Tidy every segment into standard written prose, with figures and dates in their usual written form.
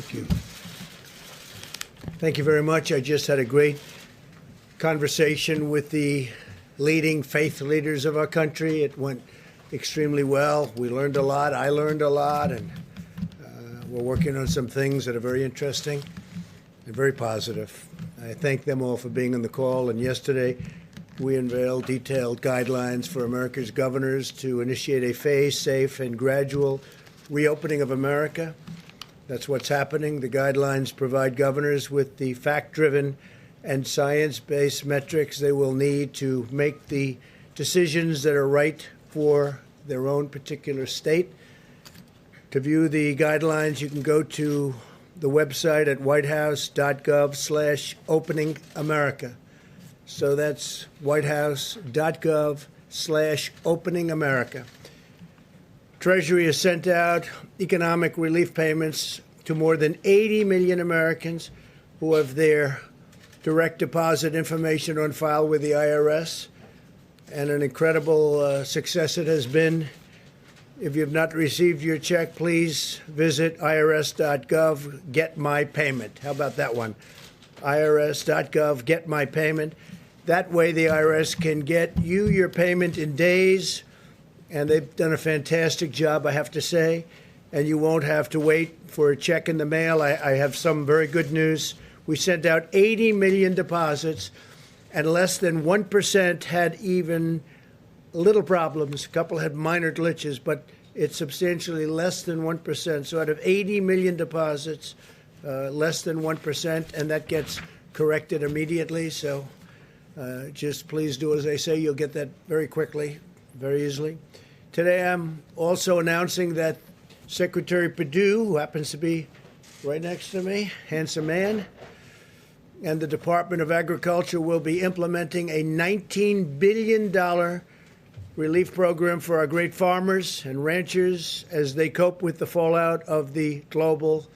Thank you. Thank you very much. I just had a great conversation with the leading faith leaders of our country. It went extremely well. We learned a lot. I learned a lot, and we're working on some things that are very interesting and very positive. I thank them all for being on the call. And yesterday, we unveiled detailed guidelines for America's governors to initiate a phased, safe, and gradual reopening of America. That's what's happening. The guidelines provide governors with the fact-driven and science-based metrics they will need to make the decisions that are right for their own particular state. To view the guidelines, you can go to the website at whitehouse.gov/openingamerica. So that's whitehouse.gov/openingamerica. Treasury has sent out economic relief payments to more than 80 million Americans who have their direct deposit information on file with the IRS, and an incredible success it has been. If you have not received your check, please visit irs.gov, get my payment. How about that one? irs.gov, get my payment. That way the IRS can get you your payment in days, and they've done a fantastic job, I have to say, and you won't have to wait for a check in the mail. I have some very good news. We sent out 80 million deposits, and less than 1% had even little problems. A couple had minor glitches, but it's substantially less than 1%. So out of 80 million deposits, less than 1%, and that gets corrected immediately. So just please do as I say. You'll get that very quickly, very easily. Today I'm also announcing that Secretary Perdue, who happens to be right next to me, handsome man, and the Department of Agriculture will be implementing a $19 billion relief program for our great farmers and ranchers as they cope with the fallout of the global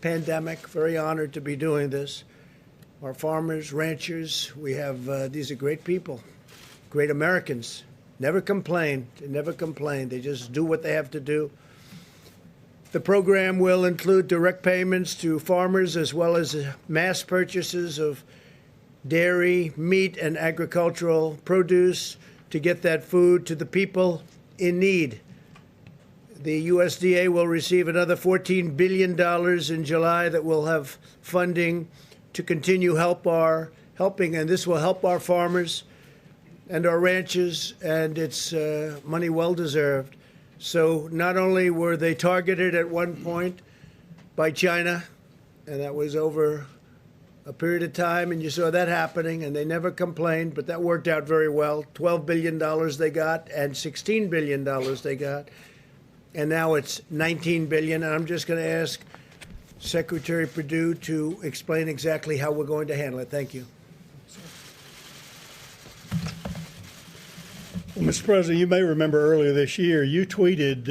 pandemic. Very honored to be doing this. Our farmers, ranchers, we have, these are great people, great Americans. Never complain. They never complain. They just do what they have to do. The program will include direct payments to farmers as well as mass purchases of dairy, meat, and agricultural produce to get that food to the people in need. The USDA will receive another $14 billion in July that will have funding to continue helping, and this will help our farmers and our ranchers, and it's money well deserved. So not only were they targeted at one point by China, and that was over a period of time, and you saw that happening, and they never complained, but that worked out very well. $12 billion they got, and $16 billion they got, and now it's $19 billion. And I'm just going to ask Secretary Perdue to explain exactly how we're going to handle it. Thank you. Well, Mr. President, you may remember earlier this year you tweeted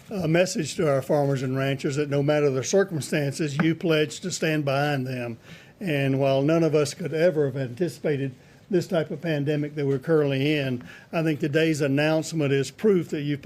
a message to our farmers and ranchers that no matter the circumstances, you pledged to stand behind them. And while none of us could ever have anticipated this type of pandemic that we're currently in, I think today's announcement is proof that you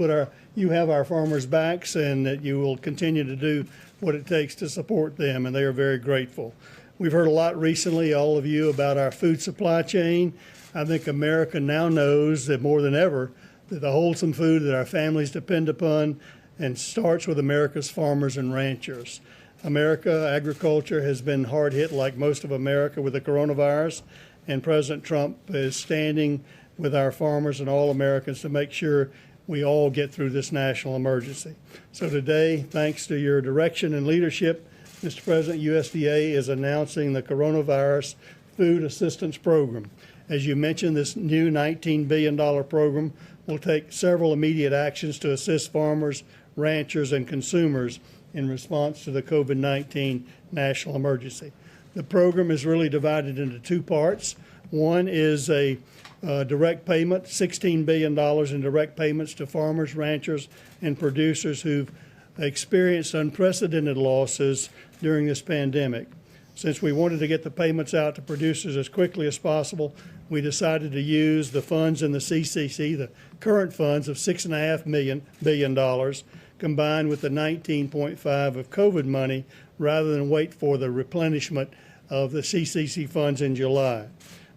have our farmers' backs and that you will continue to do what it takes to support them, and they are very grateful. We've heard a lot recently, all of you, about our food supply chain. I think America now knows that more than ever that the wholesome food that our families depend upon and starts with America's farmers and ranchers. Agriculture has been hard hit like most of America with the coronavirus, and President Trump is standing with our farmers and all Americans to make sure we all get through this national emergency. So today, thanks to your direction and leadership, Mr. President, USDA is announcing the Coronavirus Food Assistance Program. As you mentioned, this new $19 billion program will take several immediate actions to assist farmers, ranchers, and consumers in response to the COVID-19 national emergency. The program is really divided into two parts. One is a direct payment, $16 billion in direct payments to farmers, ranchers, and producers who've experienced unprecedented losses during this pandemic. Since we wanted to get the payments out to producers as quickly as possible, we decided to use the funds in the CCC, the current funds of $6.5 billion, combined with the 19.5 of COVID money rather than wait for the replenishment of the CCC funds in July.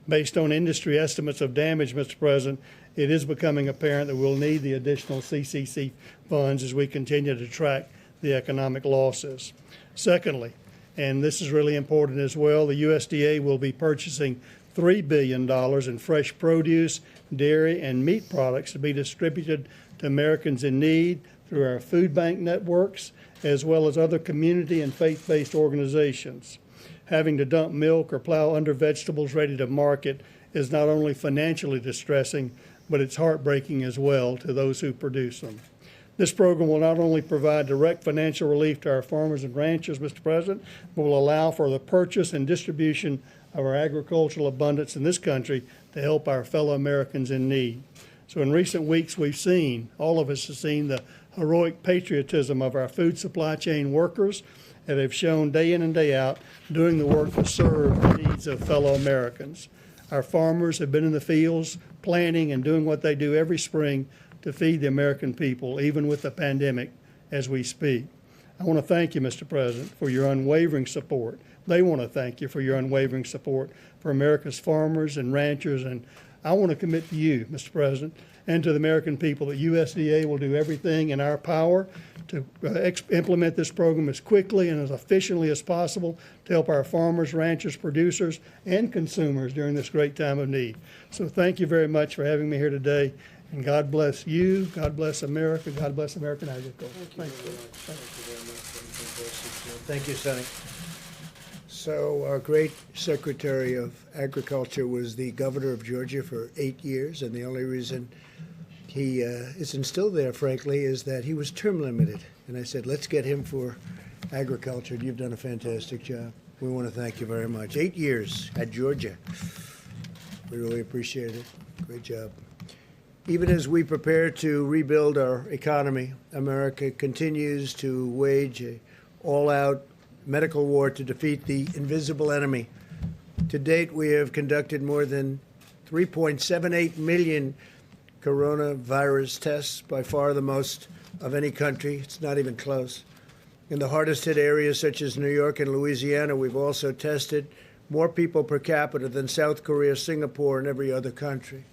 Based on industry estimates of damage, Mr. President, it is becoming apparent that we'll need the additional CCC funds as we continue to track the economic losses. Secondly, and this is really important as well, the USDA will be purchasing $3 billion in fresh produce, dairy, and meat products to be distributed to Americans in need through our food bank networks, as well as other community and faith-based organizations. Having to dump milk or plow under vegetables ready to market is not only financially distressing, but it's heartbreaking as well to those who produce them. This program will not only provide direct financial relief to our farmers and ranchers, Mr. President, but will allow for the purchase and distribution of our agricultural abundance in this country to help our fellow Americans in need. So in recent weeks, we've seen, all of us have seen the heroic patriotism of our food supply chain workers that have shown day in and day out doing the work to serve the needs of fellow Americans. Our farmers have been in the fields planting and doing what they do every spring to feed the American people, even with the pandemic as we speak. I want to thank you, Mr. President, for your unwavering support. They want to thank you for your unwavering support for America's farmers and ranchers, and I want to commit to you, Mr. President, and to the American people that USDA will do everything in our power to implement this program as quickly and as efficiently as possible to help our farmers, ranchers, producers, and consumers during this great time of need. So thank you very much for having me here today, and God bless you, God bless America, God bless American agriculture. Thank you very much. Thank you, Sonny. So our great Secretary of Agriculture was the governor of Georgia for 8 years, and the only reason he isn't still there, frankly, is that he was term limited. And I said, let's get him for agriculture. You've done a fantastic job. We want to thank you very much. 8 years at Georgia. We really appreciate it. Great job. Even as we prepare to rebuild our economy, America continues to wage an all-out medical war to defeat the invisible enemy. To date, we have conducted more than 3.78 million coronavirus tests, by far the most of any country. It's not even close. In the hardest hit areas such as New York and Louisiana, we've also tested more people per capita than South Korea, Singapore, and every other country.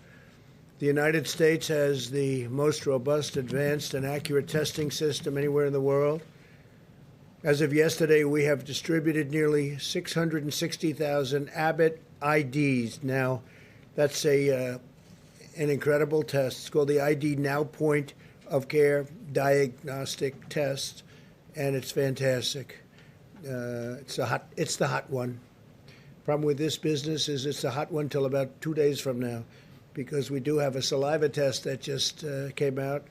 The United States has the most robust, advanced, and accurate testing system anywhere in the world. As of yesterday, we have distributed nearly 660,000 Abbott IDs. Now, that's an incredible test. It's called the ID Now Point of Care Diagnostic Test, and it's fantastic. It's the hot one. Problem with this business is it's a hot one till about 2 days from now, because we do have a saliva test that just came out,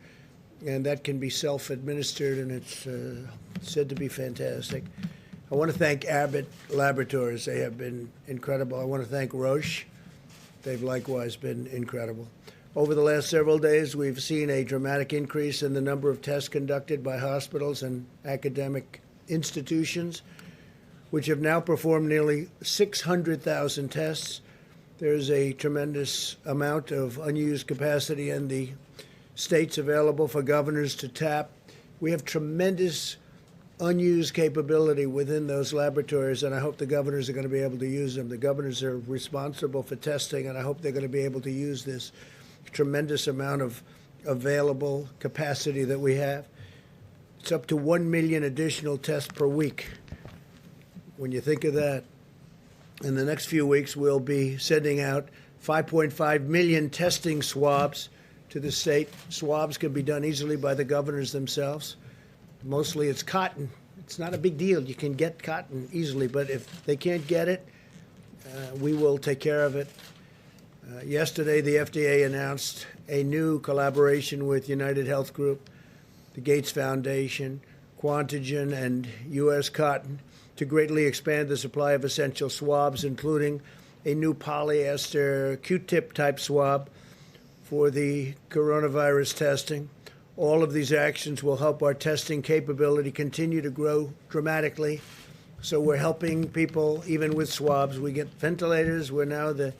and that can be self-administered, and it's said to be fantastic. I want to thank Abbott Laboratories. They have been incredible. I want to thank Roche. They've likewise been incredible. Over the last several days, we've seen a dramatic increase in the number of tests conducted by hospitals and academic institutions, which have now performed nearly 600,000 tests. There's a tremendous amount of unused capacity in the states available for governors to tap. We have tremendous unused capability within those laboratories, and I hope the governors are going to be able to use them. The governors are responsible for testing, and I hope they're going to be able to use this tremendous amount of available capacity that we have. It's up to 1 million additional tests per week. When you think of that, in the next few weeks, we'll be sending out 5.5 million testing swabs to the state. Swabs can be done easily by the governors themselves. Mostly it's cotton. It's not a big deal. You can get cotton easily, but if they can't get it, we will take care of it. Yesterday, the FDA announced a new collaboration with United Health Group, the Gates Foundation, Quantigen, and U.S. Cotton to greatly expand the supply of essential swabs, including a new polyester Q-tip type swab for the coronavirus testing. All of these actions will help our testing capability continue to grow dramatically. So we're helping people even with swabs. We get ventilators. We're now the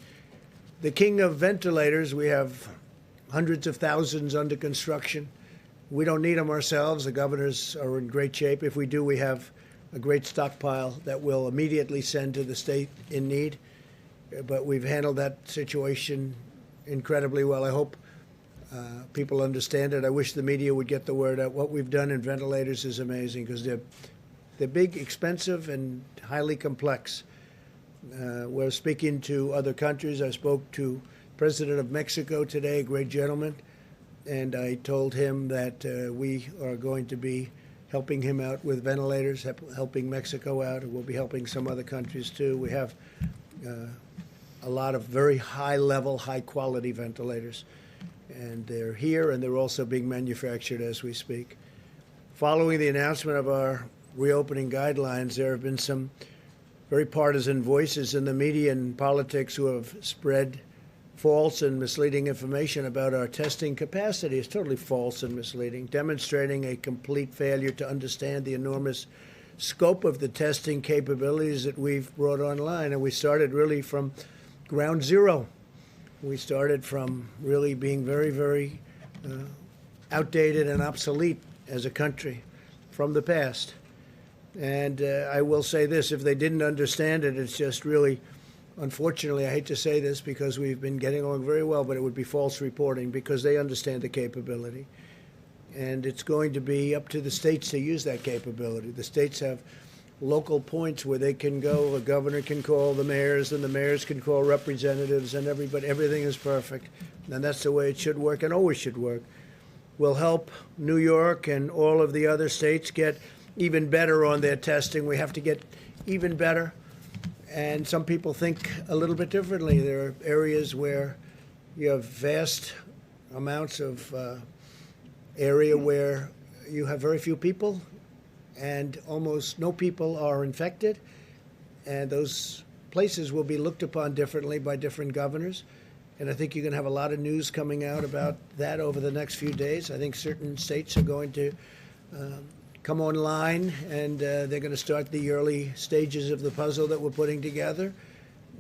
king of ventilators. We have hundreds of thousands under construction. We don't need them ourselves. The governors are in great shape. If we do, we have a great stockpile that we'll immediately send to the state in need. But we've handled that situation incredibly well. I hope people understand it. I wish the media would get the word out. What we've done in ventilators is amazing because they're big, expensive, and highly complex. We're speaking to other countries. I spoke to President of Mexico today, a great gentleman, and I told him that we are going to be helping him out with ventilators, helping Mexico out, and we'll be helping some other countries too. We have a lot of very high-level, high-quality ventilators, and they're here, and they're also being manufactured as we speak. Following the announcement of our reopening guidelines, there have been some very partisan voices in the media and politics who have spread false and misleading information about our testing capacity. It's totally false and misleading, demonstrating a complete failure to understand the enormous scope of the testing capabilities that we've brought online. And we started really from ground zero. We started from really being very, very outdated and obsolete as a country from the past. And I will say this, if they didn't understand it, it's just really, unfortunately, I hate to say this because we've been getting along very well, but it would be false reporting because they understand the capability. And it's going to be up to the states to use that capability. The states have local points where they can go. The governor can call the mayors, and the mayors can call representatives, and everybody. Everything is perfect. And that's the way it should work and always should work. We'll help New York and all of the other states get even better on their testing. We have to get even better. And some people think a little bit differently. There are areas where you have vast amounts of area where you have very few people and almost no people are infected. And those places will be looked upon differently by different governors. And I think you're going to have a lot of news coming out about that over the next few days. I think certain states are going to come online, and they're going to start the early stages of the puzzle that we're putting together.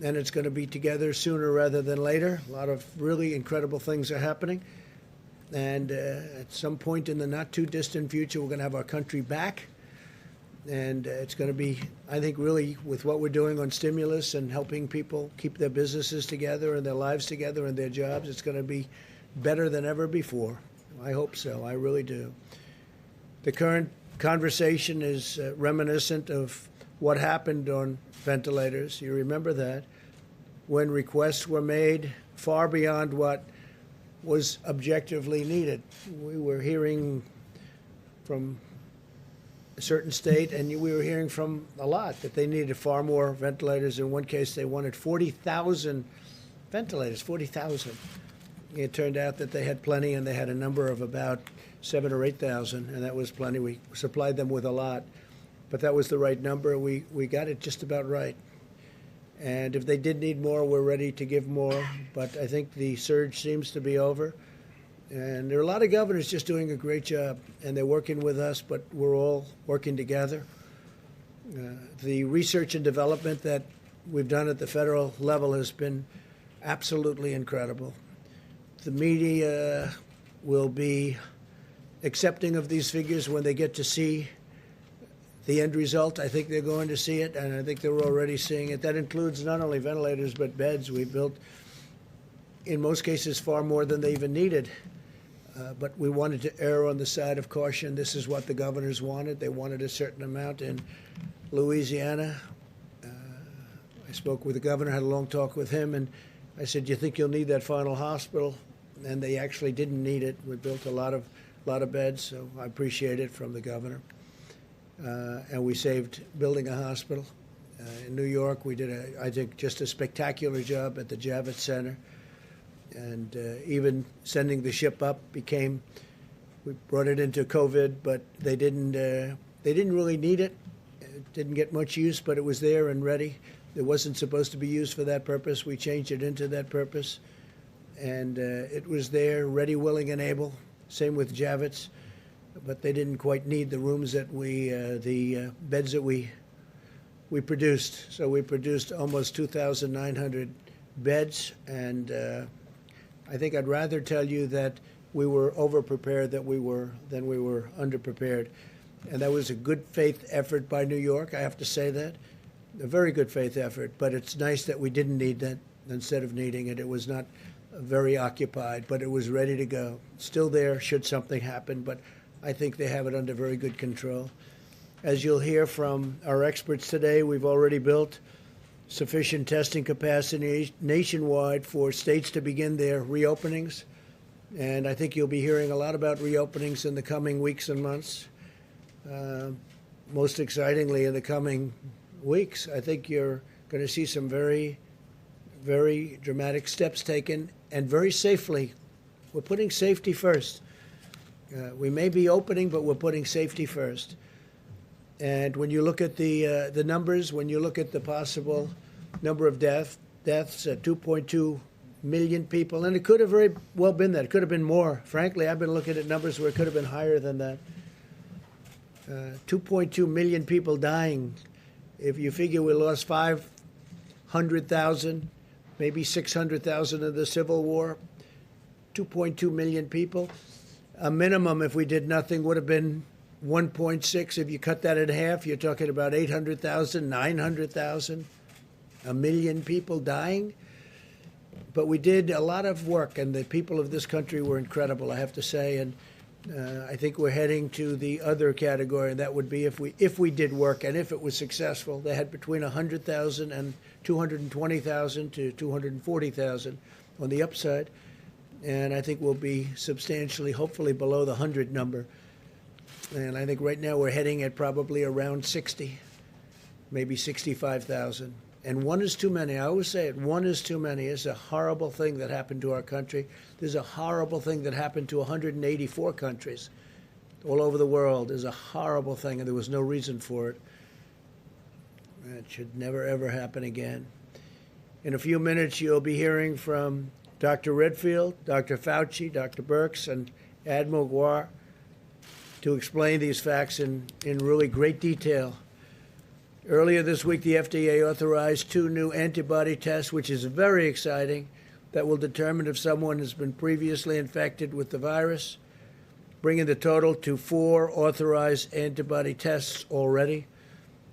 And it's going to be together sooner rather than later. A lot of really incredible things are happening. And at some point in the not-too-distant future, we're going to have our country back. And it's going to be, I think, really, with what we're doing on stimulus and helping people keep their businesses together and their lives together and their jobs, it's going to be better than ever before. I hope so. I really do. The current conversation is reminiscent of what happened on ventilators. You remember that, when requests were made far beyond what was objectively needed. We were hearing from a certain state, and we were hearing from a lot that they needed far more ventilators. In one case, they wanted 40,000 ventilators, 40,000. It turned out that they had plenty, and they had a number of about 7,000 or 8,000, and that was plenty. We supplied them with a lot, but that was the right number. We got it just about right. And if they did need more, we're ready to give more. But I think the surge seems to be over. And there are a lot of governors just doing a great job, and they're working with us, but we're all working together. The research and development that we've done at the federal level has been absolutely incredible. The media will be accepting of these figures when they get to see the end result. I think they're going to see it, and I think they're already seeing it. That includes not only ventilators, but beds. We built, in most cases, far more than they even needed. But we wanted to err on the side of caution. This is what the governors wanted. They wanted a certain amount in Louisiana. I spoke with the governor, had a long talk with him, and I said, "Do you think you'll need that final hospital?" And they actually didn't need it. We built a lot of beds, so I appreciate it from the governor. And we saved building a hospital. In New York, we did, I think, just a spectacular job at the Javits Center. And even sending the ship up we brought it into COVID, but they didn't really need it. It didn't get much use, but it was there and ready. It wasn't supposed to be used for that purpose. We changed it into that purpose. And it was there, ready, willing, and able. Same with Javits. But they didn't quite need the rooms that the beds that we produced. So we produced almost 2,900 beds, and I think I'd rather tell you that we were over-prepared than we were underprepared. And that was a good faith effort by New York, I have to say that. A very good faith effort, but it's nice that we didn't need that. Instead of needing it, it was not very occupied, but it was ready to go. Still there should something happen, but I think they have it under very good control. As you'll hear from our experts today, we've already built sufficient testing capacity nationwide for states to begin their reopenings. And I think you'll be hearing a lot about reopenings in the coming weeks and months. Most excitingly, in the coming weeks, I think you're going to see some very, very dramatic steps taken, and very safely. We're putting safety first. We may be opening, but we're putting safety first. And when you look at the numbers, when you look at the possible number of deaths, 2.2 million people, and it could have very well been that. It could have been more. Frankly, I've been looking at numbers where it could have been higher than that. 2.2 million people dying. If you figure we lost 500,000, maybe 600,000 in the Civil War, 2.2 million people. A minimum, if we did nothing, would have been 1.6. If you cut that in half, you're talking about 800,000, 900,000, a million people dying. But we did a lot of work, and the people of this country were incredible, I have to say. And I think we're heading to the other category, and that would be if we did work and if it was successful. They had between 100,000 and 220,000 to 240,000 on the upside. And I think we'll be substantially, hopefully, below the 100 number. And I think right now we're heading at probably around 60, maybe 65,000. And one is too many. I always say it, one is too many. It's a horrible thing that happened to our country. There's a horrible thing that happened to 184 countries all over the world. There's a horrible thing, and there was no reason for it. It should never, ever happen again. In a few minutes, you'll be hearing from Dr. Redfield, Dr. Fauci, Dr. Birx, and Admiral Guar to explain these facts in really great detail. Earlier this week, the FDA authorized 2 new antibody tests, which is very exciting, that will determine if someone has been previously infected with the virus, bringing the total to 4 authorized antibody tests already.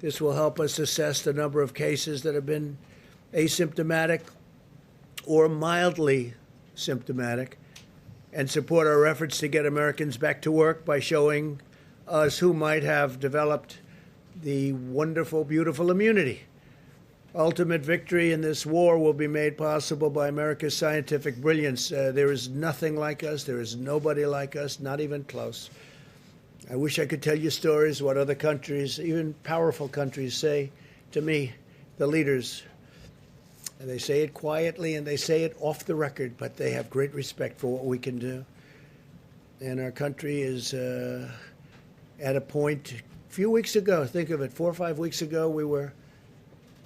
This will help us assess the number of cases that have been asymptomatic or mildly symptomatic, and support our efforts to get Americans back to work by showing us who might have developed the wonderful, beautiful immunity. Ultimate victory in this war will be made possible by America's scientific brilliance. There is nothing like us. There is nobody like us, not even close. I wish I could tell you stories what other countries, even powerful countries, say to me, the leaders. And they say it quietly and they say it off the record, but they have great respect for what we can do. And our country is at a point. A few weeks ago, think of it, 4 or 5 weeks ago, we were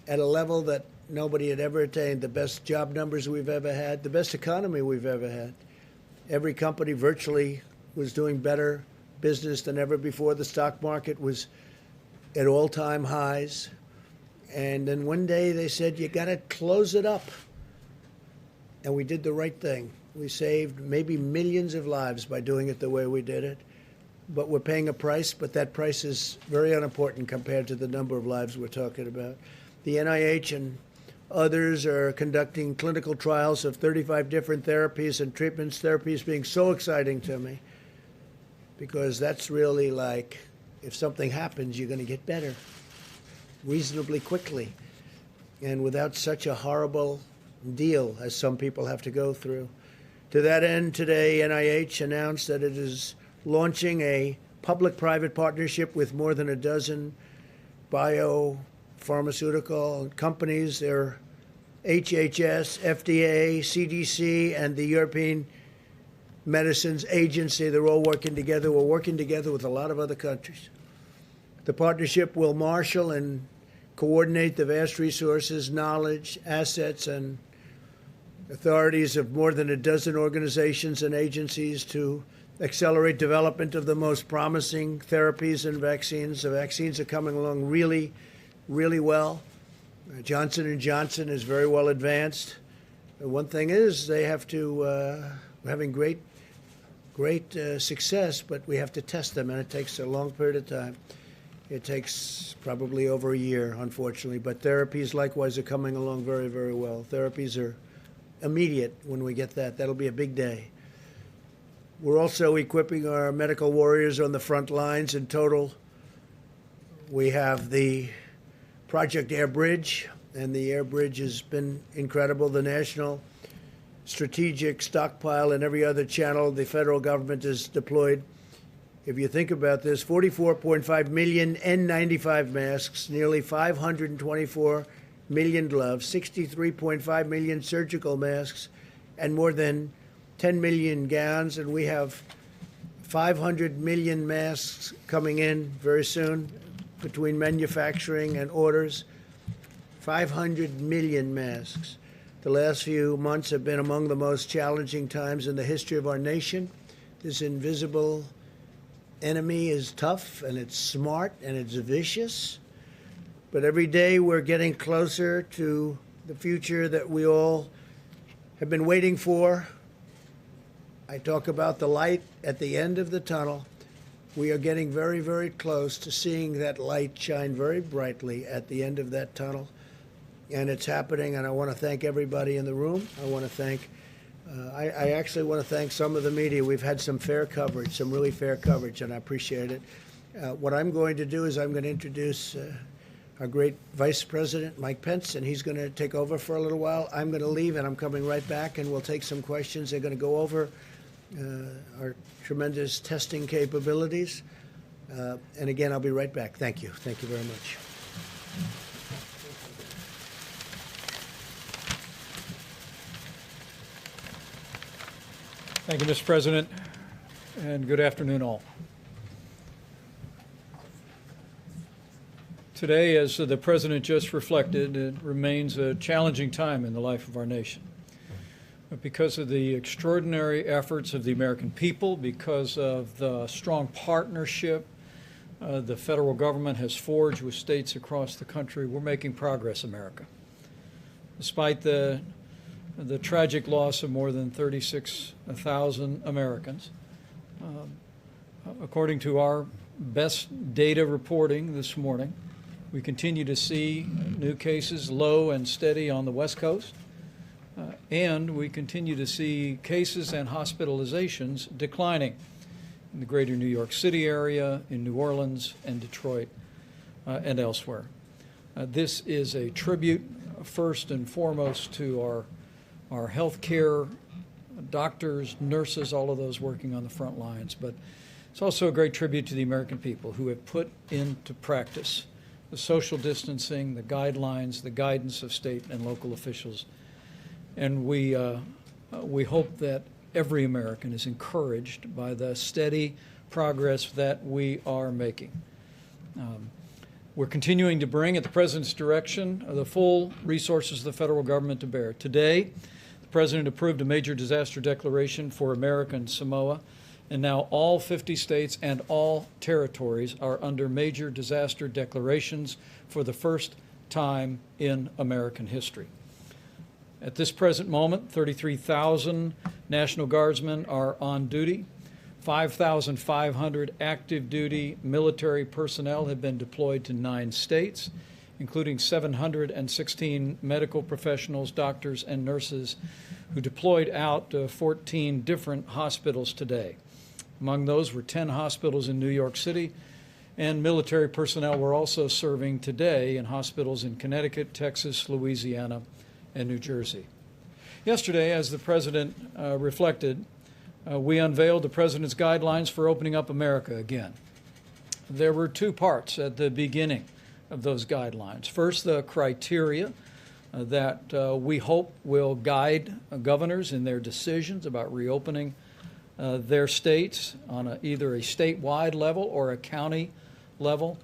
at a level that nobody had ever attained. The best job numbers we've ever had, the best economy we've ever had. Every company virtually was doing better business than ever before. The stock market was at all-time highs. And then one day they said, you got to close it up. And we did the right thing. We saved maybe millions of lives by doing it the way we did it. But we're paying a price, but that price is very unimportant compared to the number of lives we're talking about. The NIH and others are conducting clinical trials of 35 different therapies and treatments. Therapies being so exciting to me, because that's really like, if something happens, you're going to get better reasonably quickly and without such a horrible deal as some people have to go through. To that end, today, NIH announced that it is launching a public-private partnership with more than a dozen biopharmaceutical companies. They're HHS, FDA, CDC, and the European Medicines Agency. They're all working together. We're working together with a lot of other countries. The partnership will marshal and coordinate the vast resources, knowledge, assets, and authorities of more than a dozen organizations and agencies to accelerate development of the most promising therapies and vaccines. The vaccines are coming along really, really well. Johnson & Johnson is very well advanced. One thing is they have to, we're having great great success, but we have to test them, and it takes a long period of time. It takes probably over a year, unfortunately, but therapies likewise are coming along very, very well. Therapies are immediate when we get that. That'll be a big day. We're also equipping our medical warriors on the front lines. In total, we have the Project Air Bridge, and the Air Bridge has been incredible. The National Strategic Stockpile and every other channel the federal government has deployed. If you think about this, 44.5 million N95 masks, nearly 524 million gloves, 63.5 million surgical masks, and more than 10 million gowns. And we have 500 million masks coming in very soon between manufacturing and orders. 500 million masks. The last few months have been among the most challenging times in the history of our nation. This invisible enemy is tough, and it's smart, and it's vicious. But every day we're getting closer to the future that we all have been waiting for. I talk about the light at the end of the tunnel. We are getting very, very close to seeing that light shine very brightly at the end of that tunnel. And it's happening, and I want to thank everybody in the room. I want to thank I actually want to thank some of the media. We've had some fair coverage, some really fair coverage, and I appreciate it. What I'm going to do is I'm going to introduce our great Vice President, Mike Pence, and he's going to take over for a little while. I'm going to leave, and I'm coming right back, and we'll take some questions. They're going to go over our tremendous testing capabilities. And again, I'll be right back. Thank you. Thank you very much. Thank you, Mr. President, and good afternoon, all. Today, as the President just reflected, it remains a challenging time in the life of our nation. But because of the extraordinary efforts of the American people, because of the strong partnership the federal government has forged with states across the country, we're making progress, America. Despite the tragic loss of more than 36,000 Americans. According to our best data reporting this morning, we continue to see new cases low and steady on the West Coast, and we continue to see cases and hospitalizations declining in the greater New York City area, in New Orleans and Detroit, and elsewhere. This is a tribute, first and foremost, to our healthcare doctors, nurses, all of those working on the front lines. But it's also a great tribute to the American people who have put into practice the social distancing, the guidelines, the guidance of state and local officials. And we hope that every American is encouraged by the steady progress that we are making. We're continuing to bring, at the President's direction, the full resources of the federal government to bear. Today, the President approved a major disaster declaration for American Samoa, and now all 50 states and all territories are under major disaster declarations for the first time in American history. At this present moment, 33,000 National Guardsmen are on duty. 5,500 active duty military personnel have been deployed to 9 states, including 716 medical professionals, doctors, and nurses who deployed out to 14 different hospitals today. Among those were 10 hospitals in New York City, and military personnel were also serving today in hospitals in Connecticut, Texas, Louisiana, and New Jersey. Yesterday, as the President reflected, we unveiled the President's guidelines for opening up America again. There were 2 parts at the beginning of those guidelines. First, the criteria that we hope will guide governors in their decisions about reopening their states on either a statewide level or a county level.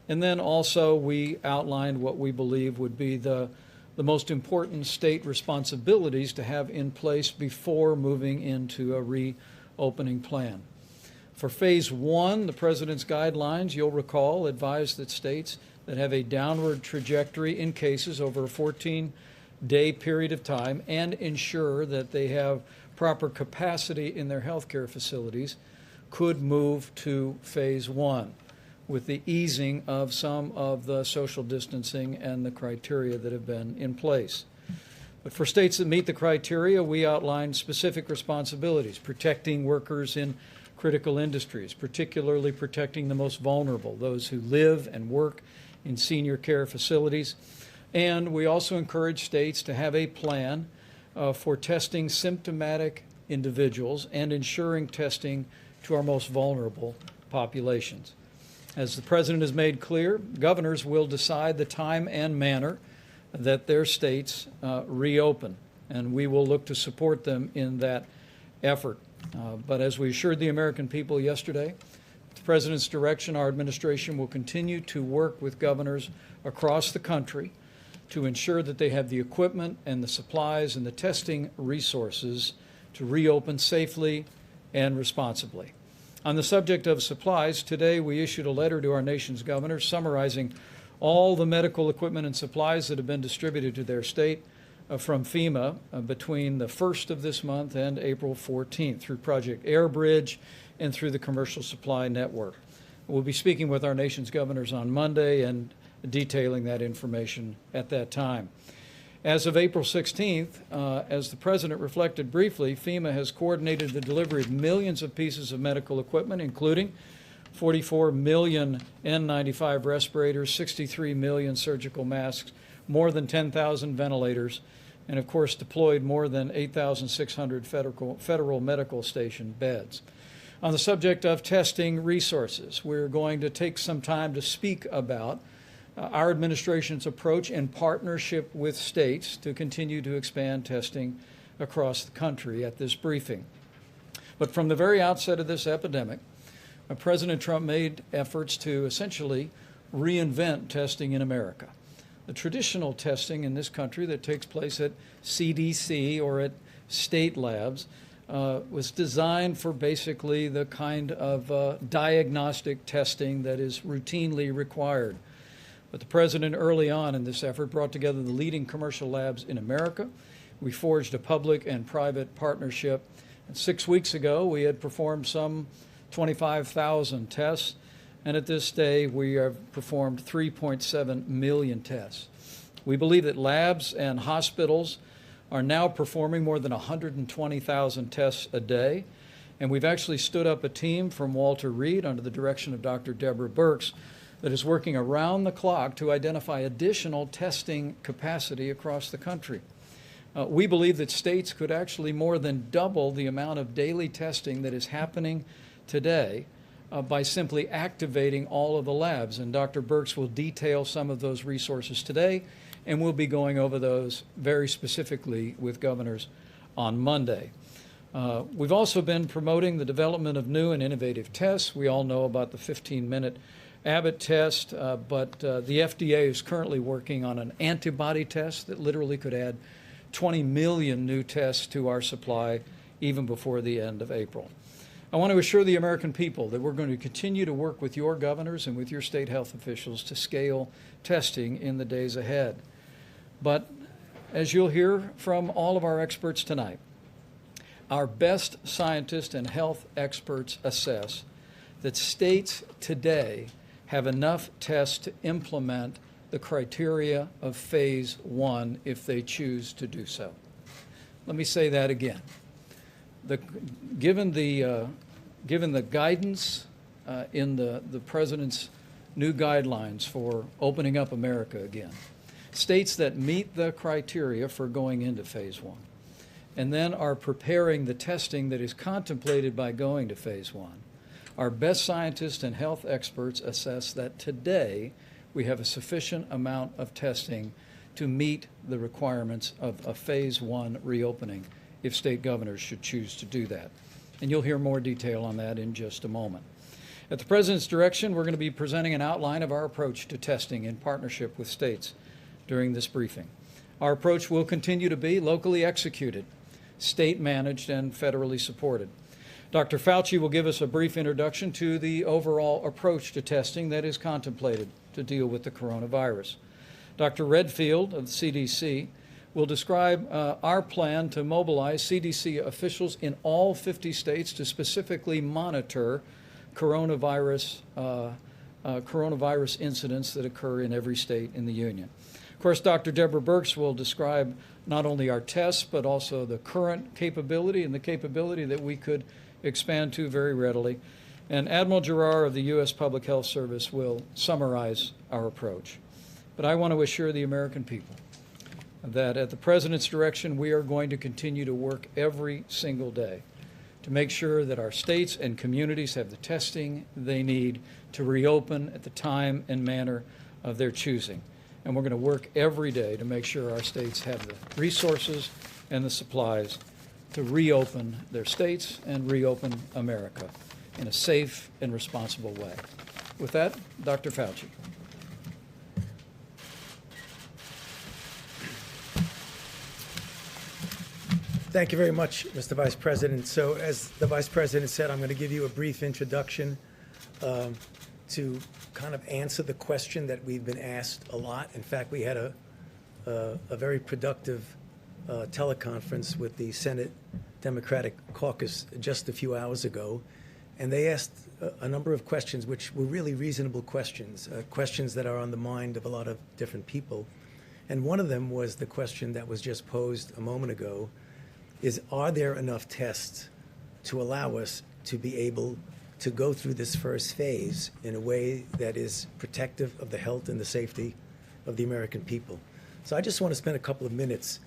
And then also we outlined what we believe would be the most important state responsibilities to have in place before moving into a reopening plan. For phase 1, the President's guidelines, you'll recall, advised that states that have a downward trajectory in cases over a 14-day period of time and ensure that they have proper capacity in their healthcare facilities, could move to phase one with the easing of some of the social distancing and the criteria that have been in place. But for states that meet the criteria, we outlined specific responsibilities, protecting workers in critical industries, particularly protecting the most vulnerable, those who live and work in senior care facilities. And we also encourage states to have a plan for testing symptomatic individuals and ensuring testing to our most vulnerable populations. As the President has made clear, governors will decide the time and manner that their states reopen, and we will look to support them in that effort. But as we assured the American people yesterday, with the President's direction, our administration will continue to work with governors across the country to ensure that they have the equipment and the supplies and the testing resources to reopen safely and responsibly. On the subject of supplies, today we issued a letter to our nation's governors summarizing all the medical equipment and supplies that have been distributed to their state from FEMA between the 1st of this month and April 14th through Project Airbridge and through the Commercial Supply Network. We'll be speaking with our nation's governors on Monday and detailing that information at that time. As of April 16th, as the President reflected briefly, FEMA has coordinated the delivery of millions of pieces of medical equipment, including 44 million N95 respirators, 63 million surgical masks, more than 10,000 ventilators, and of course deployed more than 8,600 federal medical station beds. On the subject of testing resources, we're going to take some time to speak about our administration's approach in partnership with states to continue to expand testing across the country at this briefing. But from the very outset of this epidemic, President Trump made efforts to essentially reinvent testing in America. The traditional testing in this country that takes place at CDC or at state labs was designed for basically the kind of diagnostic testing that is routinely required. But the President early on in this effort brought together the leading commercial labs in America. We forged a public and private partnership. And 6 weeks ago, we had performed some 25,000 tests, and at this day, we have performed 3.7 million tests. We believe that labs and hospitals are now performing more than 120,000 tests a day, and we've actually stood up a team from Walter Reed under the direction of Dr. Deborah Birx that is working around the clock to identify additional testing capacity across the country. We believe that states could actually more than double the amount of daily testing that is happening today by simply activating all of the labs. And Dr. Birx will detail some of those resources today, and we'll be going over those very specifically with governors on Monday. We've also been promoting the development of new and innovative tests. We all know about the 15-minute Abbott test, but the FDA is currently working on an antibody test that literally could add 20 million new tests to our supply even before the end of April. I want to assure the American people that we're going to continue to work with your governors and with your state health officials to scale testing in the days ahead. But as you'll hear from all of our experts tonight, our best scientists and health experts assess that states today have enough tests to implement the criteria of phase one if they choose to do so. Let me say that again. Given the guidance in the President's new guidelines for opening up America again, states that meet the criteria for going into phase one and then are preparing the testing that is contemplated by going to phase one, our best scientists and health experts assess that today we have a sufficient amount of testing to meet the requirements of a phase one reopening if state governors should choose to do that. And you'll hear more detail on that in just a moment. At the President's direction, we're going to be presenting an outline of our approach to testing in partnership with states during this briefing. Our approach will continue to be locally executed, state managed, and federally supported. Dr. Fauci will give us a brief introduction to the overall approach to testing that is contemplated to deal with the coronavirus. Dr. Redfield of the CDC will describe our plan to mobilize CDC officials in all 50 states to specifically monitor coronavirus incidents that occur in every state in the union. Of course, Dr. Deborah Birx will describe not only our tests, but also the current capability and the capability that we could expand to very readily. And Admiral Giroir of the U.S. Public Health Service will summarize our approach. But I want to assure the American people that at the President's direction, we are going to continue to work every single day to make sure that our states and communities have the testing they need to reopen at the time and manner of their choosing. And we're going to work every day to make sure our states have the resources and the supplies to reopen their states and reopen America in a safe and responsible way. With that, Dr. Fauci. Thank you very much, Mr. Vice President. So as the Vice President said, I'm going to give you a brief introduction to kind of answer the question that we've been asked a lot. In fact, we had a very productive teleconference with the Senate Democratic Caucus just a few hours ago, and they asked a number of questions which were really reasonable questions, questions that are on the mind of a lot of different people. And one of them was the question that was just posed a moment ago, is are there enough tests to allow us to be able to go through this first phase in a way that is protective of the health and the safety of the American people? So I just want to spend a couple of minutes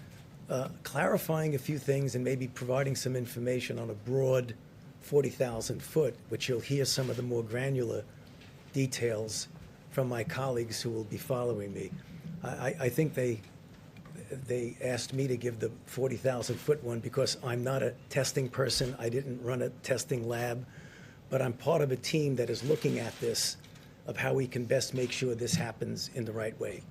clarifying a few things and maybe providing some information on a broad 40,000 foot, which you'll hear some of the more granular details from my colleagues who will be following me. I think they asked me to give the 40,000 foot one because I'm not a testing person. I didn't run a testing lab, but I'm part of a team that is looking at this, of how we can best make sure this happens in the right way.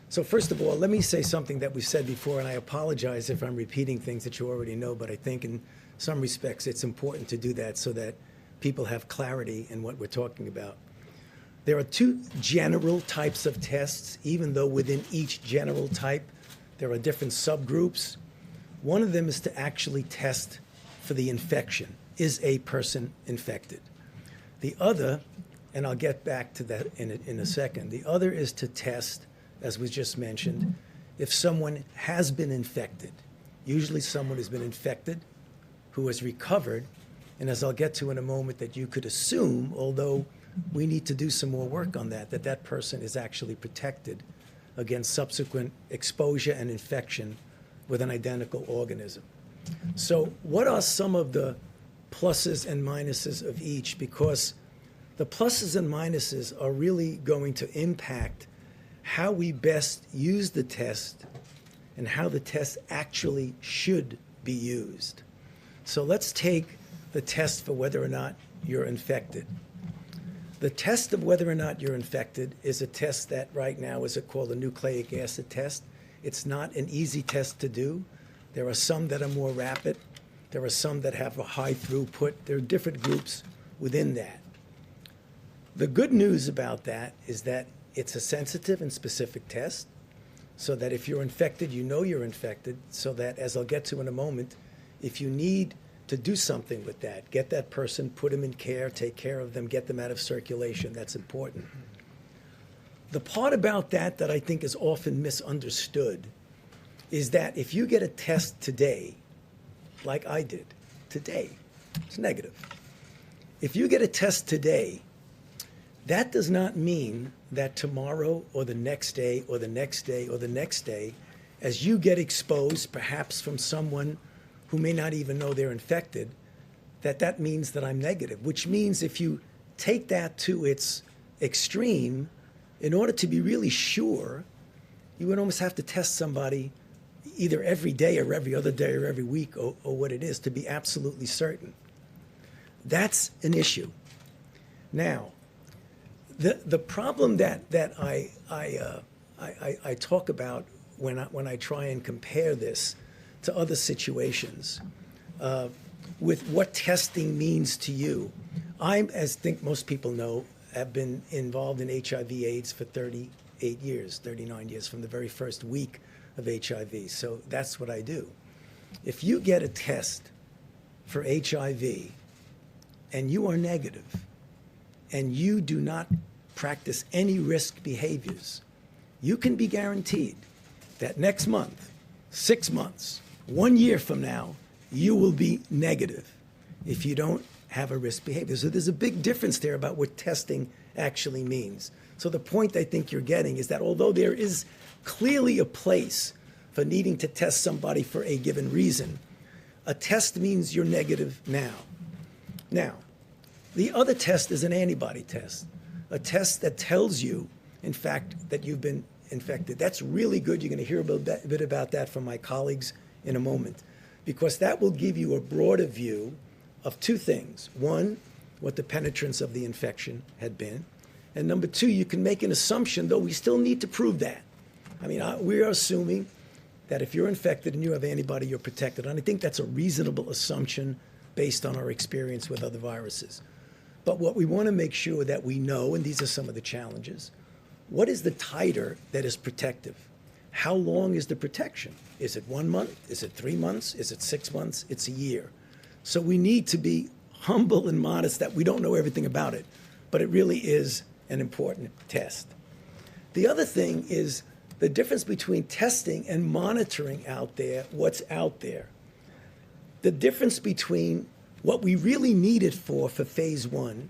So first of all, let me say something that we've said before, and I apologize if I'm repeating things that you already know, but I think in some respects it's important to do that so that people have clarity in what we're talking about. There are two general types of tests, even though within each general type there are different subgroups. One of them is to actually test for the infection. Is a person infected? The other, and I'll get back to that in a second, the other is to test, as was just mentioned, if someone has been infected. Usually someone has been infected who has recovered, and as I'll get to in a moment, that you could assume, although we need to do some more work on that, that that person is actually protected against subsequent exposure and infection with an identical organism. So what are some of the pluses and minuses of each? Because the pluses and minuses are really going to impact how we best use the test and how the test actually should be used. So let's take the test for whether or not you're infected. The test of whether or not you're infected is a test that right now is called a nucleic acid test. It's not an easy test to do. There are some that are more rapid. There are some that have a high throughput. There are different groups within that. The good news about that is that it's a sensitive and specific test, so that if you're infected, you know you're infected, so that, as I'll get to in a moment, if you need to do something with that, get that person, put them in care, take care of them, get them out of circulation. That's important. The part about that I think is often misunderstood is that if you get a test today, like I did today, it's negative. If you get a test today, that does not mean that tomorrow or the next day or the next day or the next day, as you get exposed perhaps from someone who may not even know they're infected, that means that I'm negative, which means if you take that to its extreme, in order to be really sure, you would almost have to test somebody either every day or every other day or every week or what it is to be absolutely certain. That's an issue. Now, the problem that I talk about when I try and compare this to other situations with what testing means to you. As I think most people know, have been involved in HIV/AIDS for 38 years, 39 years, from the very first week of HIV. So that's what I do. If you get a test for HIV and you are negative and you do not practice any risk behaviors, you can be guaranteed that next month, 6 months, 1 year from now, you will be negative if you don't have a risk behavior. So there's a big difference there about what testing actually means. So the point I think you're getting is that although there is clearly a place for needing to test somebody for a given reason, a test means you're negative now. Now, the other test is an antibody test, a test that tells you, in fact, that you've been infected. That's really good. You're going to hear a bit about that from my colleagues in a moment, because that will give you a broader view of two things. One, what the penetrance of the infection had been. And number two, you can make an assumption, though we still need to prove that. I mean, we are assuming that if you're infected and you have antibody, you're protected. And I think that's a reasonable assumption based on our experience with other viruses. But what we want to make sure that we know, and these are some of the challenges, what is the titer that is protective? How long is the protection? Is it 1 month? Is it 3 months? Is it 6 months? It's a year. So we need to be humble and modest that we don't know everything about it, but it really is an important test. The other thing is the difference between testing and monitoring out there, what's out there. The difference between what we really need it for phase 1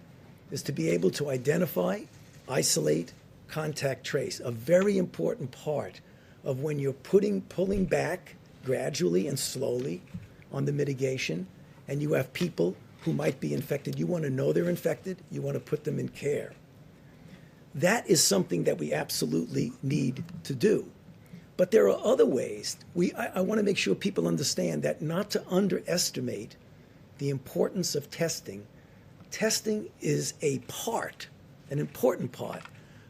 is to be able to identify, isolate, contact trace, a very important part of when you're pulling back gradually and slowly on the mitigation, and you have people who might be infected. You want to know they're infected. You want to put them in care. That is something that we absolutely need to do. But there are other ways. I want to make sure people understand that not to underestimate the importance of testing. Testing is a part, an important part,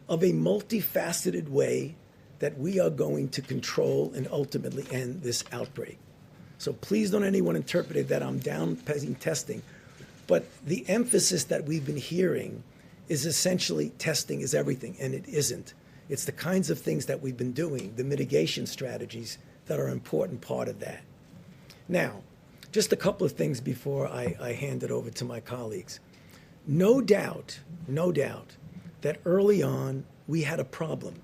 of a multifaceted way that we are going to control and ultimately end this outbreak. So please don't anyone interpret it that I'm downplaying testing. But the emphasis that we've been hearing is essentially testing is everything, and it isn't. It's the kinds of things that we've been doing, the mitigation strategies that are an important part of that. Now, just a couple of things before I hand it over to my colleagues. No doubt that early on we had a problem.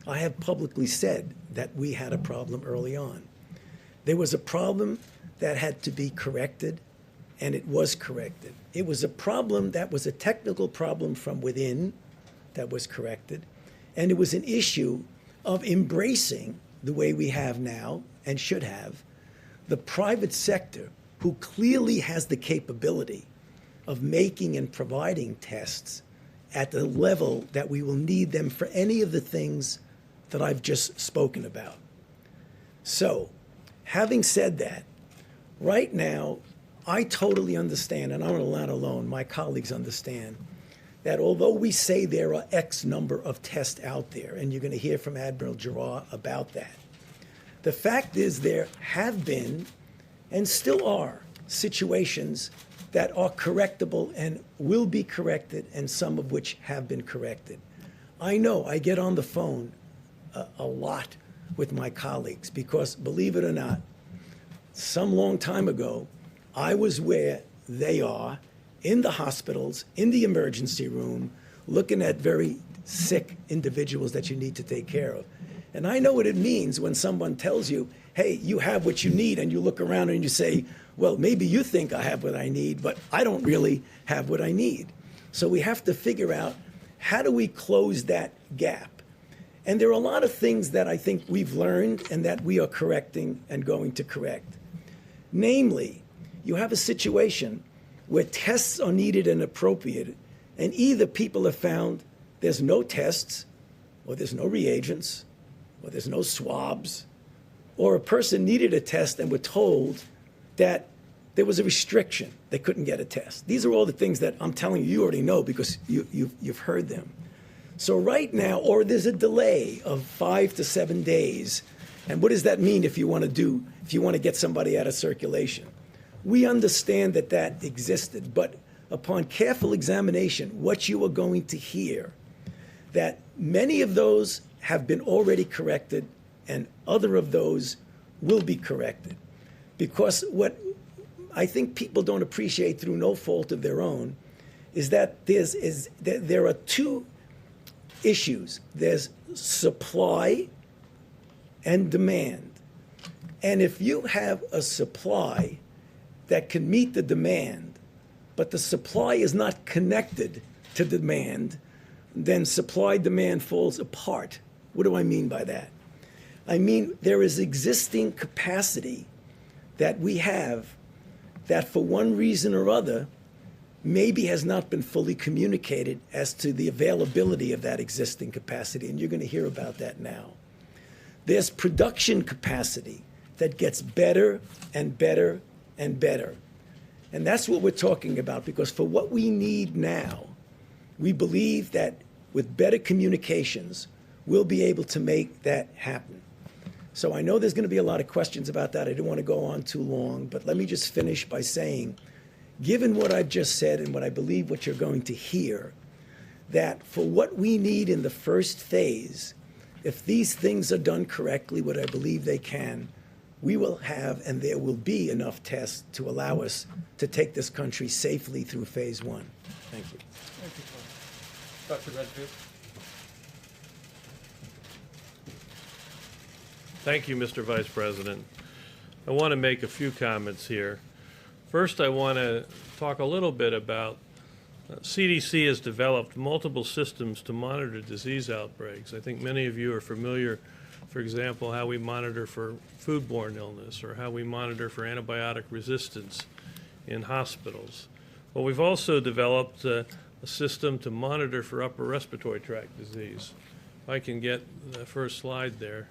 I have publicly said that we had a problem early on. There was a problem that had to be corrected, and it was corrected. It was a problem that was a technical problem from within that was corrected, and it was an issue of embracing the way we have now and should have the private sector, who clearly has the capability of making and providing tests at the level that we will need them for any of the things that I've just spoken about. So, having said that, right now, I totally understand, and I'm not alone, my colleagues understand, that although we say there are X number of tests out there, and you're going to hear from Admiral Giroir about that, the fact is there have been and still are situations that are correctable and will be corrected, and some of which have been corrected. I know I get on the phone a lot with my colleagues because, believe it or not, some long time ago, I was where they are, in the hospitals, in the emergency room, looking at very sick individuals that you need to take care of. And I know what it means when someone tells you, hey, you have what you need, and you look around and you say, well, maybe you think I have what I need, but I don't really have what I need. So we have to figure out, how do we close that gap? And there are a lot of things that I think we've learned and that we are correcting and going to correct. Namely, you have a situation where tests are needed and appropriate, and either people have found there's no tests, or there's no reagents, or there's no swabs, or a person needed a test and were told that there was a restriction. They couldn't get a test. These are all the things that I'm telling you, you already know because you've heard them. So right now, or there's a delay of 5 to 7 days. And what does that mean if you want to get somebody out of circulation? We understand that that existed, but upon careful examination, what you are going to hear, that many of those have been already corrected and other of those will be corrected. Because what I think people don't appreciate through no fault of their own is that there are two issues. There's supply and demand. And if you have a supply that can meet the demand, but the supply is not connected to demand, then supply-demand falls apart. What do I mean by that? I mean there is existing capacity that we have that for one reason or other maybe has not been fully communicated as to the availability of that existing capacity, and you're going to hear about that now. There's production capacity that gets better and better and better. And that's what we're talking about, because for what we need now, we believe that with better communications, we'll be able to make that happen. So I know there's going to be a lot of questions about that. I don't want to go on too long, but let me just finish by saying, given what I've just said and what I believe what you're going to hear, that for what we need in the first phase, if these things are done correctly, what I believe they can, we will have and there will be enough tests to allow us to take this country safely through phase one. Thank you. Thank you, Dr. Redfield. Thank you, Mr. Vice President. I want to make a few comments here. First, I want to talk a little bit about CDC has developed multiple systems to monitor disease outbreaks. I think many of you are familiar, for example, how we monitor for foodborne illness or how we monitor for antibiotic resistance in hospitals. Well, we've also developed a system to monitor for upper respiratory tract disease. If I can get the first slide there.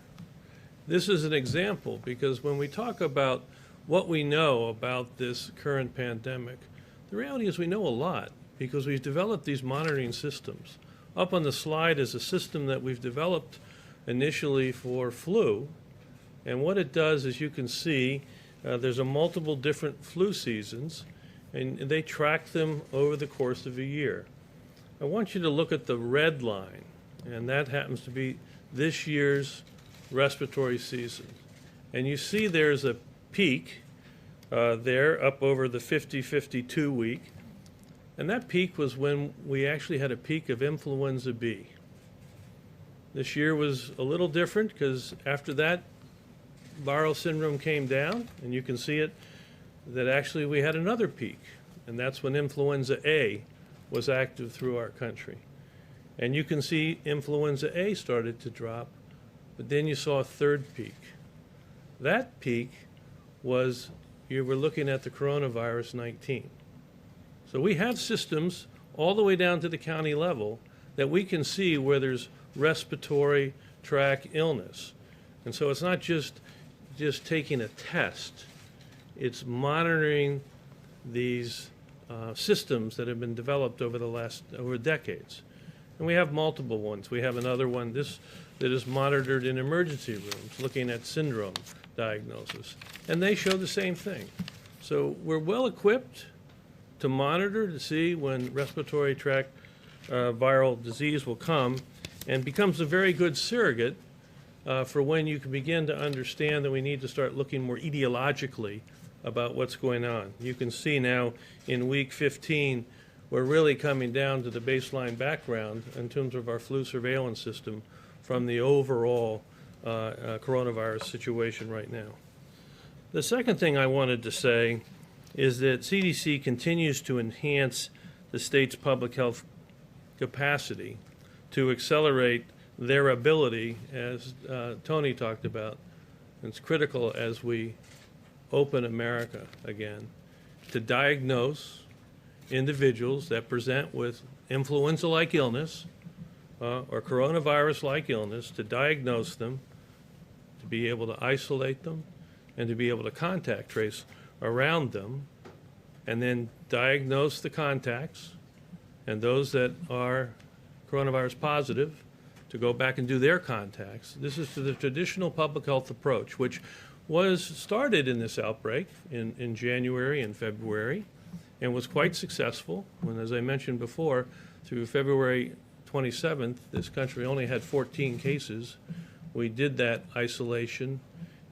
This is an example because when we talk about what we know about this current pandemic, the reality is we know a lot because we've developed these monitoring systems. Up on the slide is a system that we've developed initially for flu, and what it does, as you can see, there's a multiple different flu seasons, and they track them over the course of a year. I want you to look at the red line, and that happens to be this year's respiratory season. And you see there's a peak there up over the 50-52 week, and that peak was when we actually had a peak of influenza B. This year was a little different because after that, viral syndrome came down, and you can see it, that actually we had another peak, and that's when influenza A was active through our country. And you can see influenza A started to drop, but then you saw a third peak. That peak was, you were looking at the coronavirus 19. So we have systems all the way down to the county level that we can see where there's respiratory tract illness. And so it's not just taking a test, it's monitoring these systems that have been developed over decades. And we have multiple ones. We have another one that is monitored in emergency rooms, looking at syndrome diagnosis. And they show the same thing. So we're well equipped to monitor to see when respiratory tract viral disease will come, and becomes a very good surrogate for when you can begin to understand that we need to start looking more etiologically about what's going on. You can see now in week 15, we're really coming down to the baseline background in terms of our flu surveillance system from the overall coronavirus situation right now. The second thing I wanted to say is that CDC continues to enhance the state's public health capacity to accelerate their ability, as Tony talked about. It's critical as we open America again, to diagnose individuals that present with influenza-like illness or coronavirus-like illness, to diagnose them, to be able to isolate them, and to be able to contact trace around them, and then diagnose the contacts and those that are coronavirus positive to go back and do their contacts. This is to the traditional public health approach, which was started in this outbreak in January and February and was quite successful when, as I mentioned before, through February 27th, this country only had 14 cases, we did that isolation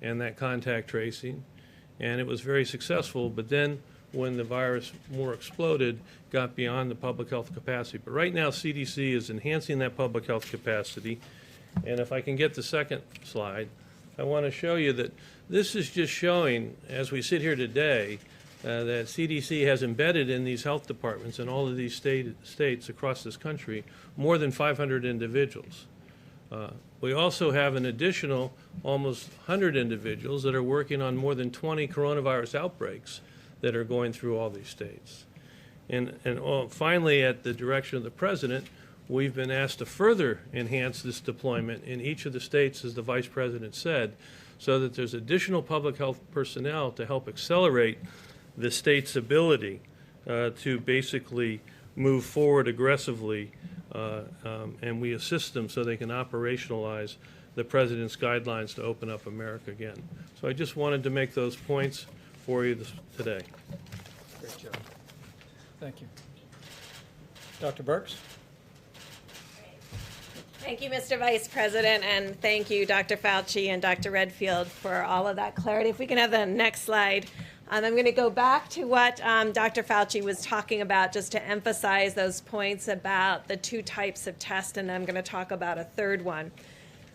and that contact tracing, and it was very successful. But then when the virus more exploded, got beyond the public health capacity. But right now, CDC is enhancing that public health capacity. And if I can get the second slide, I want to show you that this is just showing, as we sit here today, that CDC has embedded in these health departments in all of these states across this country more than 500 individuals. We also have an additional almost 100 individuals that are working on more than 20 coronavirus outbreaks that are going through all these states. And finally, at the direction of the President, we've been asked to further enhance this deployment in each of the states, as the Vice President said, so that there's additional public health personnel to help accelerate the state's ability to basically move forward aggressively, and we assist them so they can operationalize the President's guidelines to open up America again. So I just wanted to make those points for you today. Great job. Thank you. Dr. Birx? Thank you, Mr. Vice President, and thank you, Dr. Fauci and Dr. Redfield, for all of that clarity. If we can have the next slide. I'm going to go back to what Dr. Fauci was talking about, just to emphasize those points about the two types of tests, and I'm going to talk about a third one.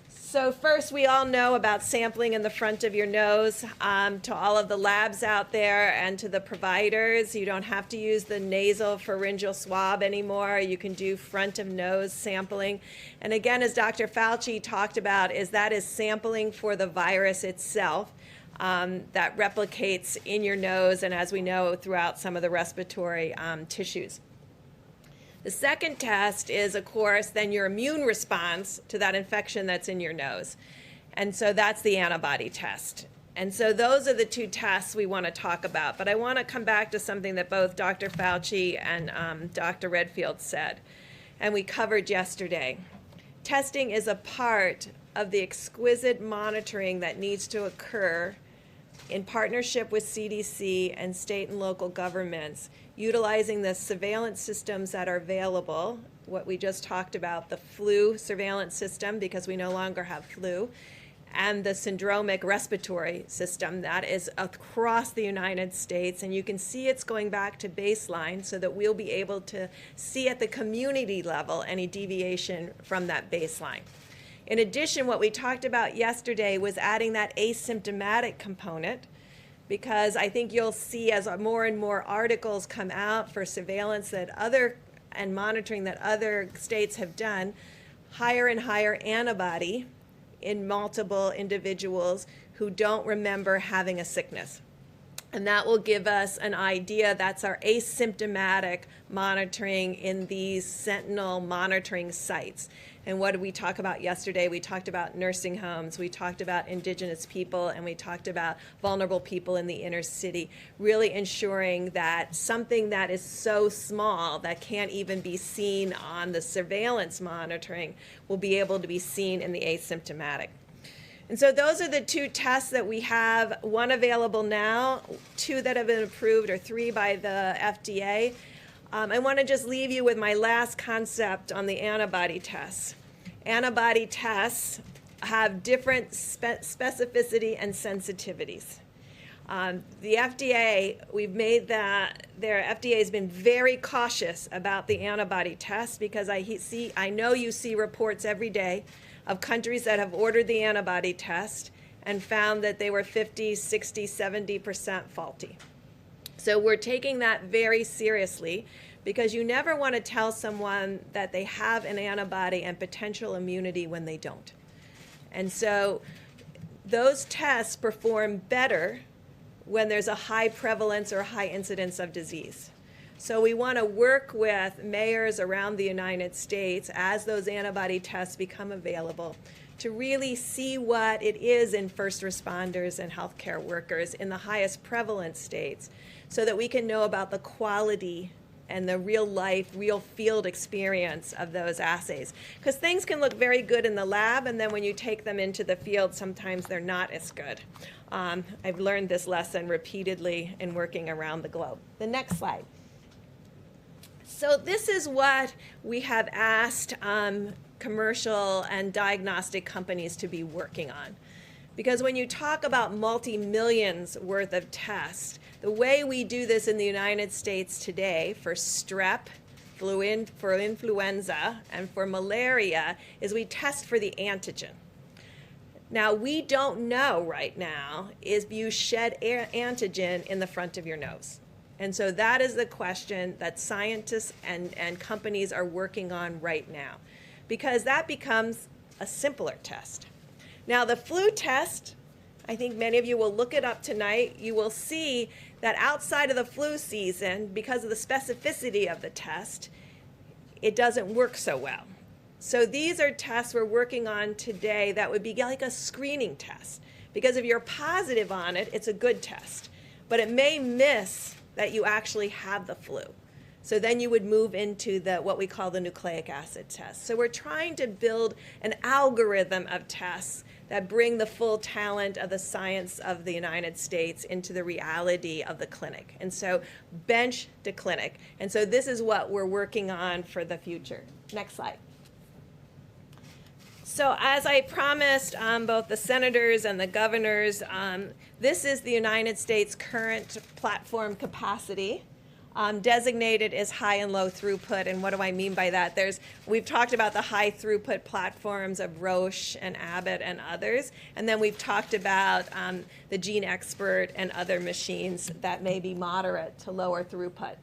So first, we all know about sampling in the front of your nose. To all of the labs out there and to the providers, you don't have to use the nasal pharyngeal swab anymore. You can do front of nose sampling. And again, as Dr. Fauci talked about, that is sampling for the virus itself that replicates in your nose and, as we know, throughout some of the respiratory tissues. The second test is, of course, then your immune response to that infection that's in your nose. And so that's the antibody test. And so those are the two tests we want to talk about. But I want to come back to something that both Dr. Fauci and Dr. Redfield said, and we covered yesterday. Testing is a part of the exquisite monitoring that needs to occur in partnership with CDC and state and local governments, utilizing the surveillance systems that are available, what we just talked about, the flu surveillance system, because we no longer have flu, and the syndromic respiratory system that is across the United States. And you can see it's going back to baseline so that we'll be able to see at the community level any deviation from that baseline. In addition, what we talked about yesterday was adding that asymptomatic component, because I think you'll see as more and more articles come out for surveillance and monitoring that other states have done, higher and higher antibody in multiple individuals who don't remember having a sickness. And that will give us an idea. That's our asymptomatic monitoring in these sentinel monitoring sites. And what did we talk about yesterday? We talked about nursing homes, we talked about indigenous people, and we talked about vulnerable people in the inner city, really ensuring that something that is so small that can't even be seen on the surveillance monitoring will be able to be seen in the asymptomatic. And so those are the two tests that we have, one available now, two that have been approved, or three by the FDA. I want to just leave you with my last concept on the antibody tests. Antibody tests have different specificity and sensitivities. The FDA, their FDA has been very cautious about the antibody tests, because I know you see reports every day of countries that have ordered the antibody test and found that they were 50, 60, 70% faulty. So we're taking that very seriously, because you never want to tell someone that they have an antibody and potential immunity when they don't. And so those tests perform better when there's a high prevalence or high incidence of disease. So we want to work with mayors around the United States as those antibody tests become available to really see what it is in first responders and healthcare workers in the highest prevalence states, so that we can know about the quality and the real life, real field experience of those assays. Because things can look very good in the lab, and then when you take them into the field, sometimes they're not as good. I've learned this lesson repeatedly in working around the globe. The next slide. So this is what we have asked commercial and diagnostic companies to be working on. Because when you talk about multi-millions worth of tests, the way we do this in the United States today for strep, for influenza, and for malaria is we test for the antigen. Now, we don't know right now if you shed antigen in the front of your nose. And so that is the question that scientists and companies are working on right now, because that becomes a simpler test. Now, the flu test, I think many of you will look it up tonight. You will see that outside of the flu season, because of the specificity of the test, it doesn't work so well. So these are tests we're working on today that would be like a screening test, because if you're positive on it, it's a good test. But it may miss that you actually have the flu. So then you would move into what we call the nucleic acid test. So we're trying to build an algorithm of tests that bring the full talent of the science of the United States into the reality of the clinic. And so bench to clinic. And so this is what we're working on for the future. Next slide. So as I promised both the senators and the governors, this is the United States' current platform capacity. Designated as high and low throughput. And what do I mean by that? We've talked about the high throughput platforms of Roche and Abbott and others. And then we've talked about the GeneXpert and other machines that may be moderate to lower throughput.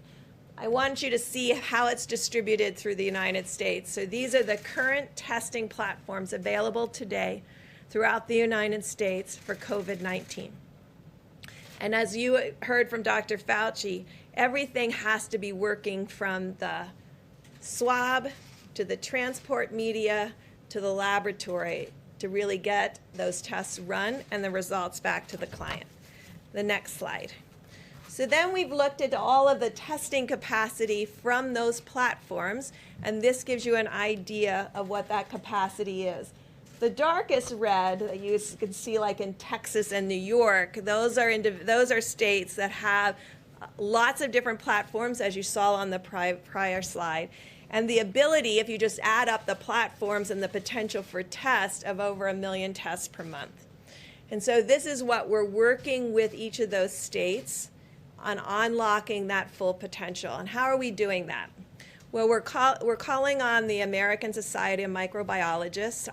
I want you to see how it's distributed through the United States. So these are the current testing platforms available today throughout the United States for COVID-19. And as you heard from Dr. Fauci, everything has to be working from the swab to the transport media to the laboratory to really get those tests run and the results back to the client. The next slide. So then we've looked at all of the testing capacity from those platforms, and this gives you an idea of what that capacity is. The darkest red that you can see, like in Texas and New York, those are states that have lots of different platforms, as you saw on the prior slide, and the ability, if you just add up the platforms and the potential for test, of over 1 million tests per month. And so this is what we're working with each of those states on unlocking that full potential. And how are we doing that? Well, we're calling on the American Society of Microbiologists.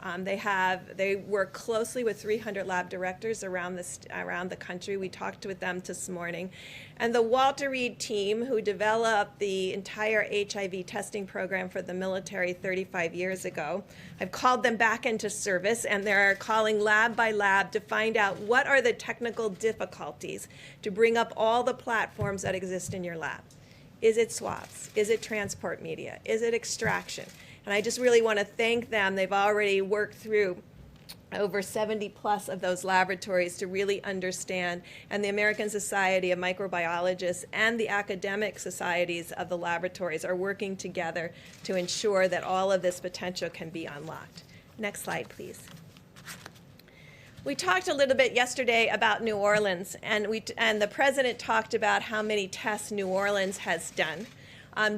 They work closely with 300 lab directors around the country. We talked with them this morning. And the Walter Reed team, who developed the entire HIV testing program for the military 35 years ago, I've called them back into service, and they're calling lab by lab to find out what are the technical difficulties to bring up all the platforms that exist in your lab. Is it swabs? Is it transport media? Is it extraction? And I just really want to thank them. They've already worked through over 70 plus of those laboratories to really understand, and the American Society of Microbiologists and the academic societies of the laboratories are working together to ensure that all of this potential can be unlocked. Next slide, please. We talked a little bit yesterday about New Orleans, and the president talked about how many tests New Orleans has done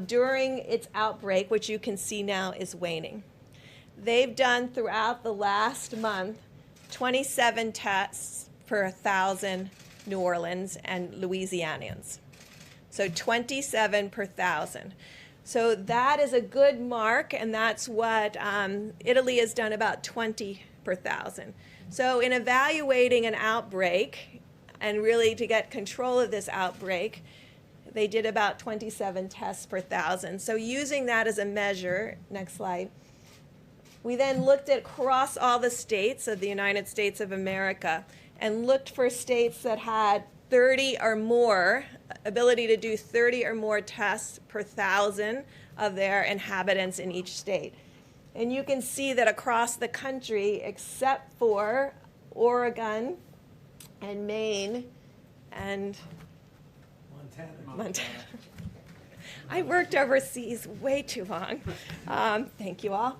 during its outbreak, which you can see now is waning. They've done throughout the last month 27 tests per 1,000 New Orleans and Louisianians. So 27 per 1,000. So that is a good mark, and that's what Italy has done, about 20 per 1,000. So in evaluating an outbreak, and really to get control of this outbreak, they did about 27 tests per 1,000. So using that as a measure, next slide, we then looked at across all the states of the United States of America and looked for states that had 30 or more, ability to do 30 or more tests per 1,000 of their inhabitants in each state. And you can see that across the country, except for Oregon and Maine and Montana. I worked overseas way too long. Thank you all.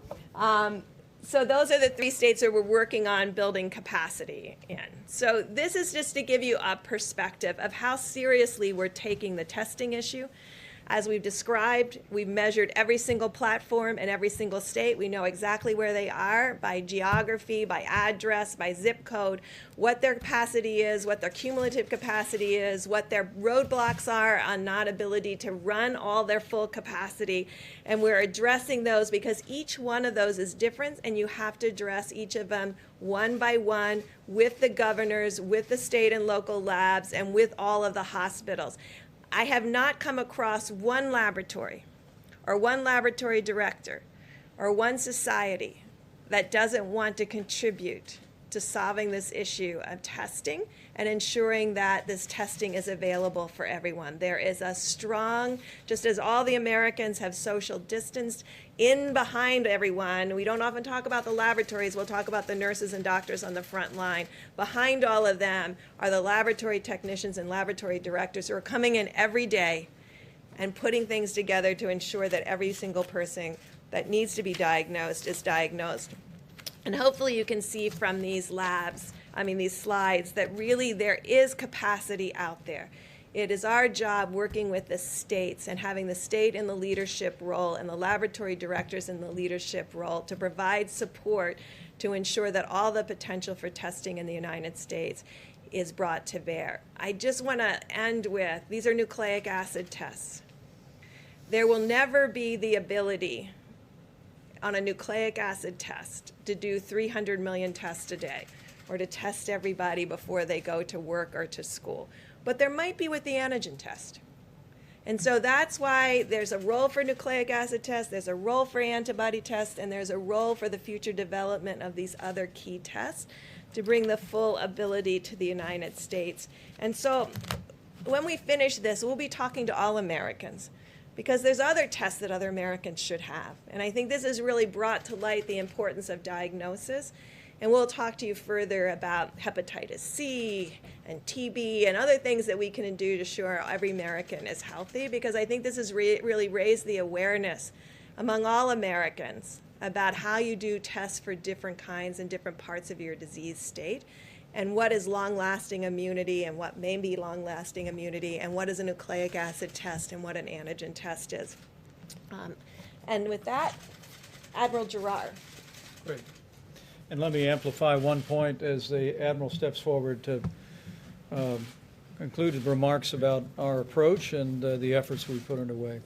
So those are the 3 states that we're working on building capacity in. So this is just to give you a perspective of how seriously we're taking the testing issue. As we've described, we've measured every single platform in every single state. We know exactly where they are by geography, by address, by zip code, what their capacity is, what their cumulative capacity is, what their roadblocks are on not ability to run all their full capacity. And we're addressing those because each one of those is different, and you have to address each of them one by one with the governors, with the state and local labs, and with all of the hospitals. I have not come across one laboratory or one laboratory director or one society that doesn't want to contribute to solving this issue of testing and ensuring that this testing is available for everyone. There is a strong, just as all the Americans have social distanced in behind everyone, we don't often talk about the laboratories, we'll talk about the nurses and doctors on the front line. Behind all of them are the laboratory technicians and laboratory directors who are coming in every day and putting things together to ensure that every single person that needs to be diagnosed is diagnosed. And hopefully you can see from these these slides, that really there is capacity out there. It is our job working with the states and having the state in the leadership role and the laboratory directors in the leadership role to provide support to ensure that all the potential for testing in the United States is brought to bear. I just want to end with, these are nucleic acid tests. There will never be the ability on a nucleic acid test to do 300 million tests a day or to test everybody before they go to work or to school. But there might be with the antigen test. And so that's why there's a role for nucleic acid tests, there's a role for antibody tests, and there's a role for the future development of these other key tests to bring the full ability to the United States. And so when we finish this, we'll be talking to all Americans, because there's other tests that other Americans should have. And I think this has really brought to light the importance of diagnosis. And we'll talk to you further about hepatitis C and TB and other things that we can do to ensure every American is healthy, because I think this has really raised the awareness among all Americans about how you do tests for different kinds and different parts of your disease state, and what is long-lasting immunity and what may be long-lasting immunity, and what is a nucleic acid test and what an antigen test is. And with that, Admiral Giroir. Great. And let me amplify one point as the Admiral steps forward to conclude the remarks about our approach and the efforts we put underway.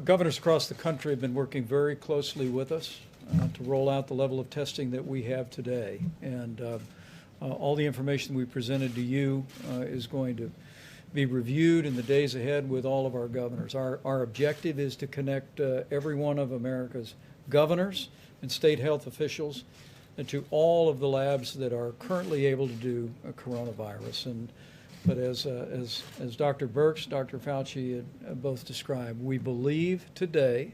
Governors across the country have been working very closely with us to roll out the level of testing that we have today. And all the information we presented to you is going to be reviewed in the days ahead with all of our governors. Our objective is to connect every one of America's governors and state health officials and to all of the labs that are currently able to do coronavirus. But as Dr. Birx, Dr. Fauci both described, we believe today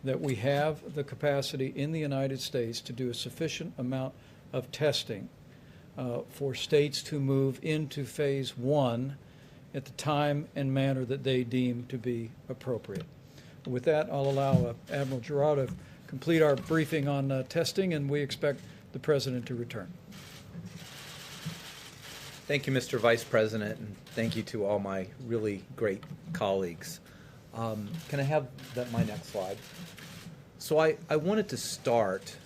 that we have the capacity in the United States to do a sufficient amount of testing for states to move into phase 1 at the time and manner that they deem to be appropriate. With that, I'll allow Admiral Giroir to complete our briefing on testing, and we expect the President to return. Thank you, Mr. Vice President, and thank you to all my really great colleagues. Can I have my next slide? So I wanted to start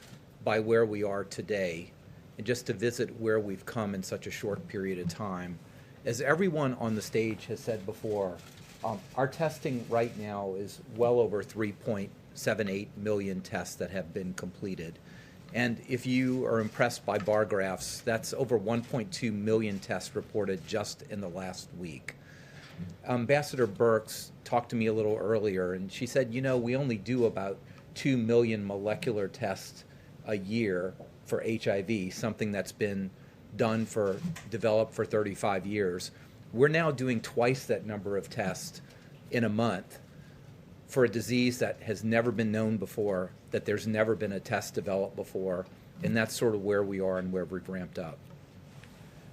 by where we are today and just to visit where we've come in such a short period of time. As everyone on the stage has said before, our testing right now is well over 3.78 million tests that have been completed. And if you are impressed by bar graphs, that's over 1.2 million tests reported just in the last week. Ambassador Birx talked to me a little earlier, and she said, you know, we only do about 2 million molecular tests a year for HIV, something that's been developed for 35 years. We're now doing twice that number of tests in a month for a disease that has never been known before, that there's never been a test developed before, and that's sort of where we are and where we've ramped up.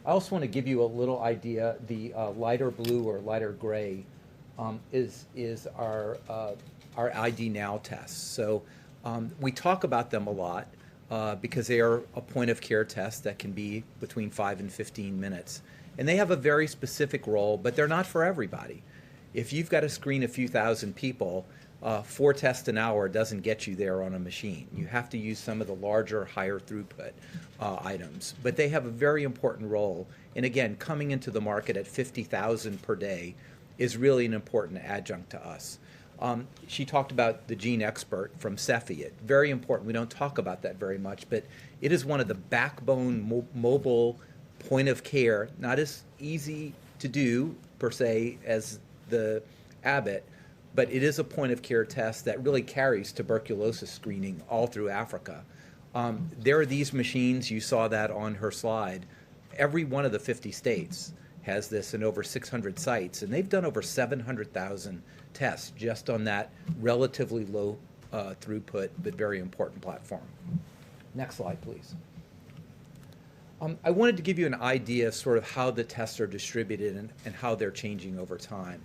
I also want to give you a little idea. The lighter blue or lighter gray is our ID Now tests. So we talk about them a lot because they are a point of care test that can be between 5 and 15 minutes. And they have a very specific role, but they're not for everybody. If you've got to screen a few thousand people, 4 tests an hour doesn't get you there on a machine. You have to use some of the larger, higher throughput items. But they have a very important role. And again, coming into the market at 50,000 per day is really an important adjunct to us. She talked about the Gene Expert from Cepheid. Very important. We don't talk about that very much, but it is one of the backbone mobile point of care, not as easy to do per se as the Abbott, but it is a point of care test that really carries tuberculosis screening all through Africa. There are these machines, you saw that on her slide. Every one of the 50 states has this in over 600 sites, and they've done over 700,000 tests just on that relatively low throughput but very important platform. Next slide, please. I wanted to give you an idea of sort of how the tests are distributed and how they're changing over time.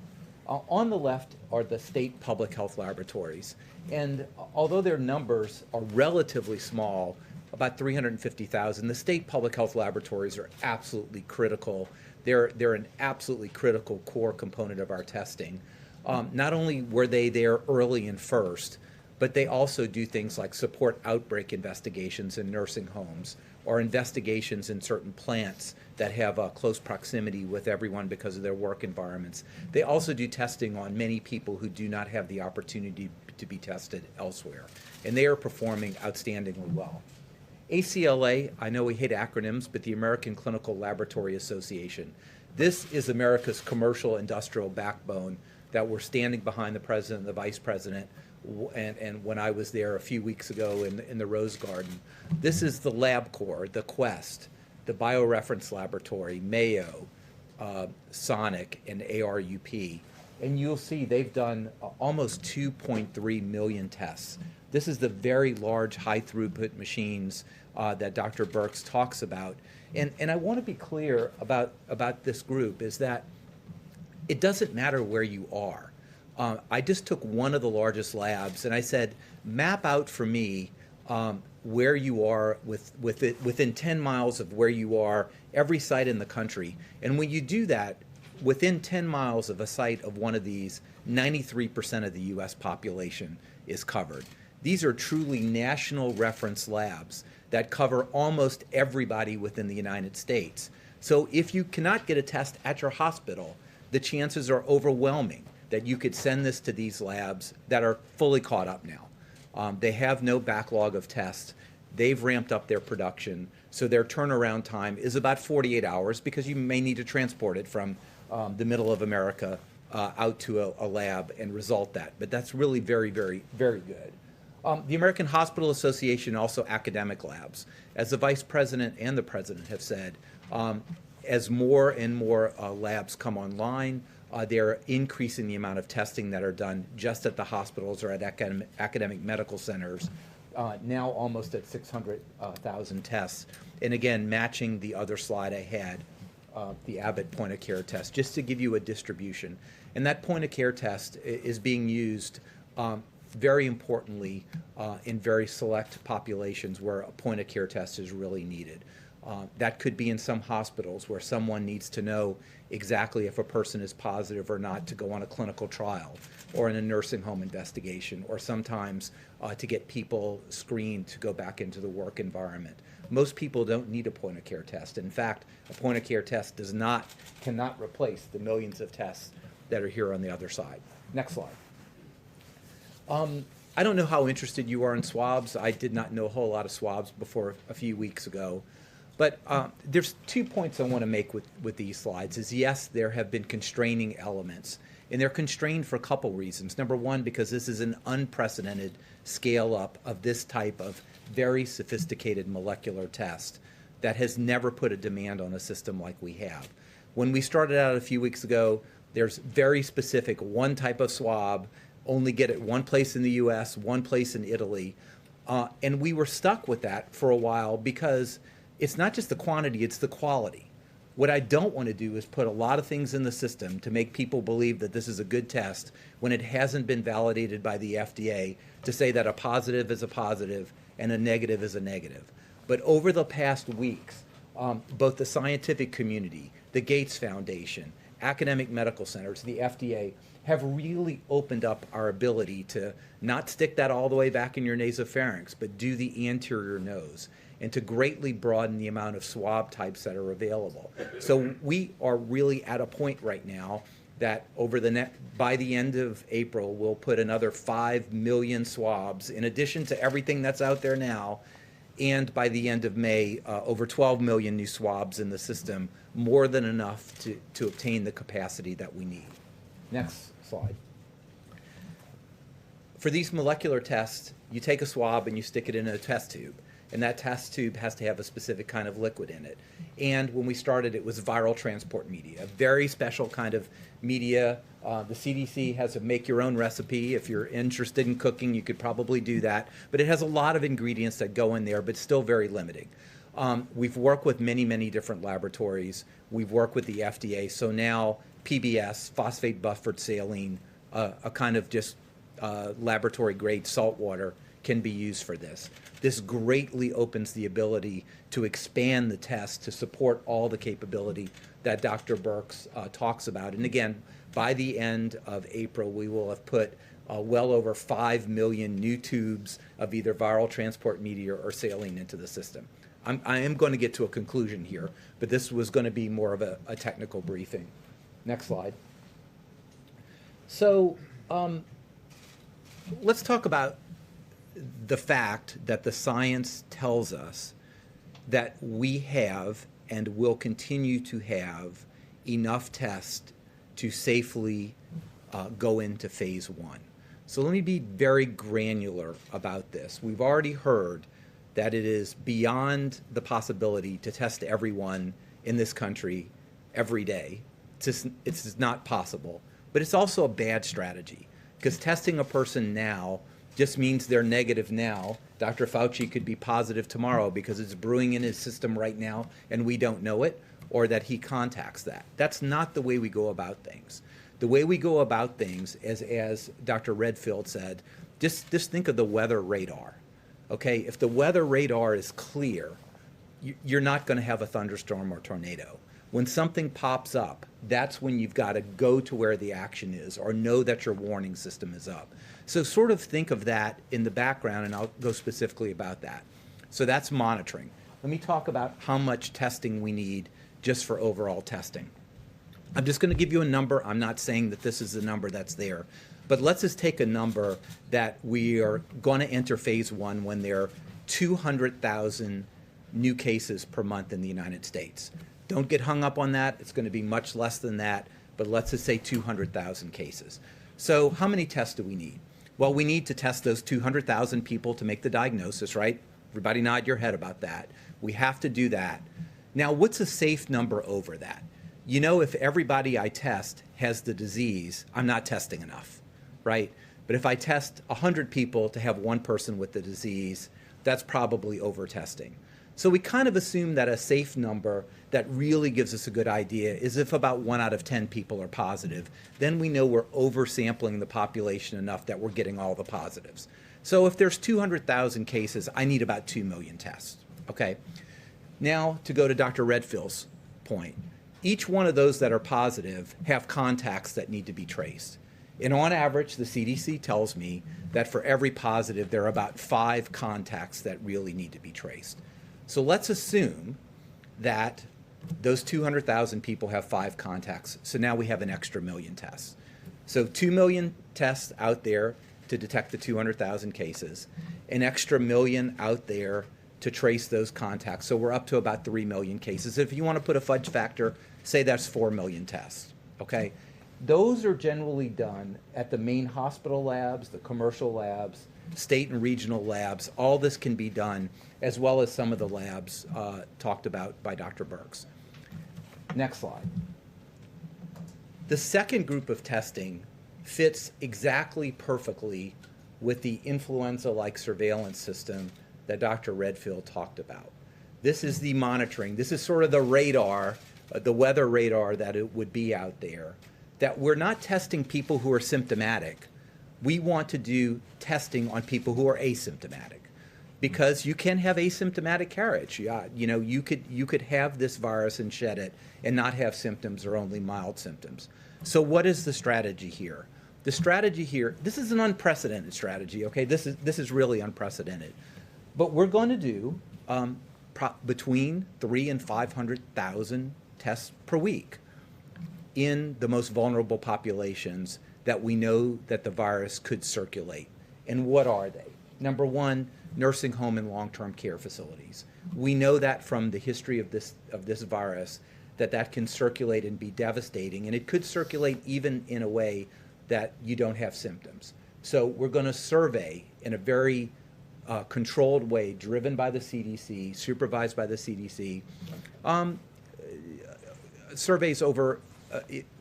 On the left are the state public health laboratories, and although their numbers are relatively small, about 350,000, the state public health laboratories are absolutely critical. They're an absolutely critical core component of our testing. Not only were they there early and first, but they also do things like support outbreak investigations in nursing homes or investigations in certain plants that have a close proximity with everyone because of their work environments. They also do testing on many people who do not have the opportunity to be tested elsewhere, and they are performing outstandingly well. ACLA, I know we hate acronyms, but the American Clinical Laboratory Association. This is America's commercial industrial backbone that we're standing behind the president and the vice president. And when I was there a few weeks ago in the Rose Garden, this is the LabCorp, the Quest, the BioReference Laboratory, Mayo, Sonic, and ARUP. And you'll see they've done almost 2.3 million tests. This is the very large, high throughput machines that Dr. Birx talks about. And I want to be clear about this group is that it doesn't matter where you are. I just took one of the largest labs and I said, map out for me where you are within 10 miles of where you are, every site in the country. And when you do that, within 10 miles of a site of one of these, 93% of the U.S. population is covered. These are truly national reference labs that cover almost everybody within the United States. So if you cannot get a test at your hospital, the chances are overwhelming that you could send this to these labs that are fully caught up now. They have no backlog of tests. They've ramped up their production, so their turnaround time is about 48 hours because you may need to transport it from the middle of America out to a lab and result that. But that's really very, very, very good. The American Hospital Association, also academic labs. As the Vice President and the President have said, as more and more labs come online, they're increasing the amount of testing that are done just at the hospitals or at academic medical centers, now almost at 600,000 tests. And again, matching the other slide I had, the Abbott point-of-care test, just to give you a distribution. And that point-of-care test is being used very importantly in very select populations where a point-of-care test is really needed. That could be in some hospitals where someone needs to know exactly if a person is positive or not to go on a clinical trial, or in a nursing home investigation, or sometimes to get people screened to go back into the work environment. Most people don't need a point-of-care test. In fact, a point-of-care test cannot replace the millions of tests that are here on the other side. Next slide. I don't know how interested you are in swabs. I did not know a whole lot of swabs before a few weeks ago. But there's 2 points I want to make with these slides is, yes, there have been constraining elements. And they're constrained for a couple reasons. Number one, because this is an unprecedented scale-up of this type of very sophisticated molecular test that has never put a demand on a system like we have. When we started out a few weeks ago, there's very specific one type of swab, only get it one place in the U.S., one place in Italy. And we were stuck with that for a while because it's not just the quantity, it's the quality. What I don't want to do is put a lot of things in the system to make people believe that this is a good test when it hasn't been validated by the FDA to say that a positive is a positive and a negative is a negative. But over the past weeks, both the scientific community, the Gates Foundation, academic medical centers, the FDA, have really opened up our ability to not stick that all the way back in your nasopharynx, but do the anterior nose, and to greatly broaden the amount of swab types that are available. So we are really at a point right now that by the end of April, we'll put another 5 million swabs in addition to everything that's out there now. And by the end of May, over 12 million new swabs in the system, more than enough to obtain the capacity that we need. Next slide. For these molecular tests, you take a swab and you stick it in a test tube. And that test tube has to have a specific kind of liquid in it. And when we started, it was viral transport media, a very special kind of media. The CDC has a make-your-own recipe. If you're interested in cooking, you could probably do that. But it has a lot of ingredients that go in there, but still very limiting. We've worked with many, many different laboratories. We've worked with the FDA. So now PBS, phosphate buffered saline, a kind of just laboratory-grade salt water, can be used for this. This greatly opens the ability to expand the test to support all the capability that Dr. Birx talks about. And again, by the end of April, we will have put well over 5 million new tubes of either viral transport media or saline into the system. I am going to get to a conclusion here, but this was going to be more of a technical briefing. Next slide. So let's talk about the fact that the science tells us that we have and will continue to have enough tests to safely go into phase 1. So let me be very granular about this. We've already heard that it is beyond the possibility to test everyone in this country every day. It's not possible. But it's also a bad strategy, because testing a person now just means they're negative now. Dr. Fauci could be positive tomorrow because it's brewing in his system right now and we don't know it, or that he contacts that. That's not the way we go about things. The way we go about things, as Dr. Redfield said, just think of the weather radar. Okay, if the weather radar is clear, you're not going to have a thunderstorm or tornado. When something pops up, that's when you've got to go to where the action is or know that your warning system is up. So sort of think of that in the background, and I'll go specifically about that. So that's monitoring. Let me talk about how much testing we need just for overall testing. I'm just going to give you a number. I'm not saying that this is the number that's there, but let's just take a number that we are going to enter phase 1 when there are 200,000 new cases per month in the United States. Don't get hung up on that. It's going to be much less than that, but let's just say 200,000 cases. So how many tests do we need? Well, we need to test those 200,000 people to make the diagnosis, right? Everybody nod your head about that. We have to do that. Now, what's a safe number over that? You know, if everybody I test has the disease, I'm not testing enough, right? But if I test 100 people to have one person with the disease, that's probably over-testing. So we kind of assume that a safe number that really gives us a good idea is if about 1 out of 10 people are positive. Then we know we're oversampling the population enough that we're getting all the positives. So if there's 200,000 cases, I need about 2 million tests. Okay. Now to go to Dr. Redfield's point. Each one of those that are positive have contacts that need to be traced. And on average, the CDC tells me that for every positive, there are about 5 contacts that really need to be traced. So let's assume that those 200,000 people have 5 contacts. So now we have an extra million tests. So 2 million tests out there to detect the 200,000 cases, an extra million out there to trace those contacts. So we're up to about 3 million cases. If you want to put a fudge factor, say that's 4 million tests, okay? Those are generally done at the main hospital labs, the commercial labs, state and regional labs. All this can be done, as well as some of the labs talked about by Dr. Birx. Next slide. The second group of testing fits exactly perfectly with the influenza-like surveillance system that Dr. Redfield talked about. This is the monitoring. This is sort of the radar, the weather radar that it would be out there, that we're not testing people who are symptomatic. We want to do testing on people who are asymptomatic. because you can have asymptomatic carriage. Yeah, you know, you could have this virus and shed it and not have symptoms or only mild symptoms. So what is the strategy here? The strategy here, this is an unprecedented strategy, okay? This is really unprecedented. But we're going to do between 300,000 and 500,000 tests per week in the most vulnerable populations that we know that the virus could circulate. And what are they? Number one, nursing home and long-term care facilities. We know that from the history of this virus that can circulate and be devastating, and it could circulate even in a way that you don't have symptoms. So we're going to survey in a very controlled way, driven by the CDC, supervised by the CDC, surveys over,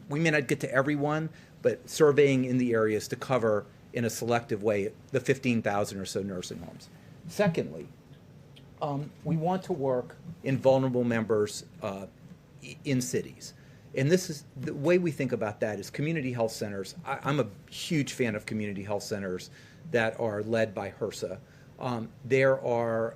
we may not get to everyone, but surveying in the areas to cover in a selective way the 15,000 or so nursing homes. Secondly, we want to work in vulnerable members in cities. And this is the way we think about that is community health centers. I'm a huge fan of community health centers that are led by HRSA. There are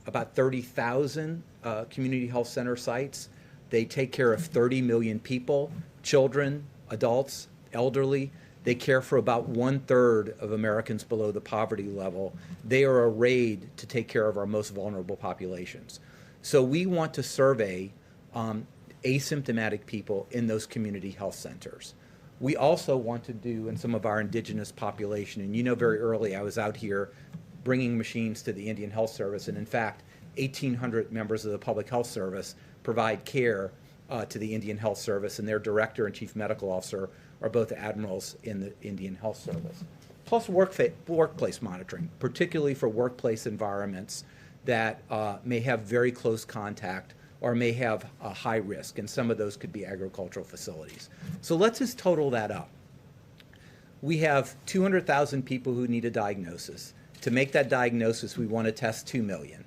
about 30,000 community health center sites. They take care of 30 million people, children, adults, elderly. They care for about 1/3 of Americans below the poverty level. They are arrayed to take care of our most vulnerable populations. So we want to survey asymptomatic people in those community health centers. We also want to do in some of our indigenous population, and you know very early I was out here bringing machines to the Indian Health Service, and in fact 1,800 members of the Public Health Service provide care to the Indian Health Service, and their director and chief medical officer are both admirals in the Indian Health Service. Plus workplace monitoring, particularly for workplace environments that may have very close contact or may have a high risk, and some of those could be agricultural facilities. So let's just total that up. We have 200,000 people who need a diagnosis. To make that diagnosis, we want to test 2 million.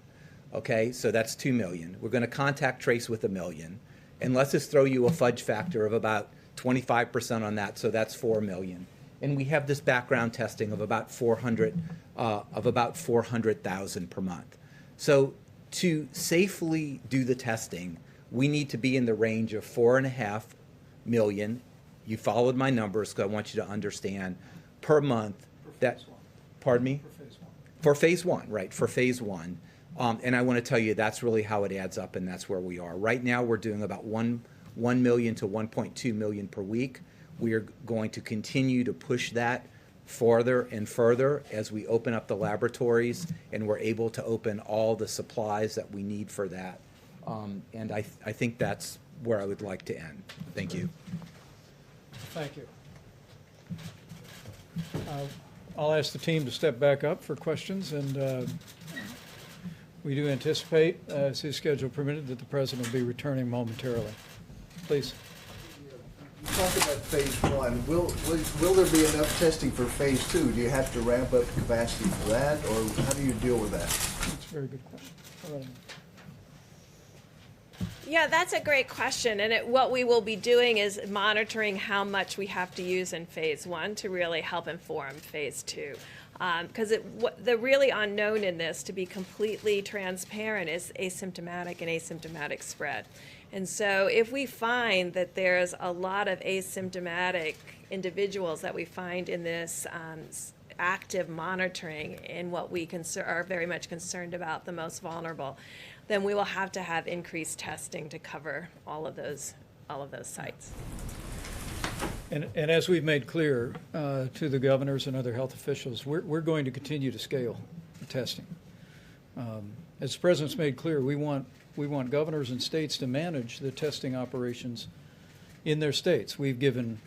Okay, so that's 2 million. We're going to contact trace with 1 million. And let's just throw you a fudge factor of about 25% on that, so that's 4 million. And we have this background testing of about 400,000 per month. So to safely do the testing, we need to be in the range of 4.5 million. You followed my numbers because I want you to understand per month. Pardon me? For phase one. For phase one, right, for phase one. And I want to tell you that's really how it adds up, and that's where we are. Right now we're doing about 1 million to 1.2 million per week. We are going to continue to push that farther and further as we open up the laboratories and we're able to open all the supplies that we need for that. And I think that's where I would like to end. Thank you. Thank you. I'll ask the team to step back up for questions, and we do anticipate, as his schedule permitted, that the president will be returning momentarily. Please. You talked about phase one. Will there be enough testing for phase two? Do you have to ramp up capacity for that, or how do you deal with that? That's a very good question. All right. Yeah, that's a great question. And what we will be doing is monitoring how much we have to use in phase one to really help inform phase two. Because the really unknown in this, to be completely transparent, is asymptomatic and asymptomatic spread. And so if we find that there's a lot of asymptomatic individuals that we find in this active monitoring in what we are very much concerned about, the most vulnerable, then we will have to have increased testing to cover all of those sites. And as we've made clear to the governors and other health officials, we're going to continue to scale the testing. As the president's made clear, we want governors and states to manage the testing operations in their states. We've given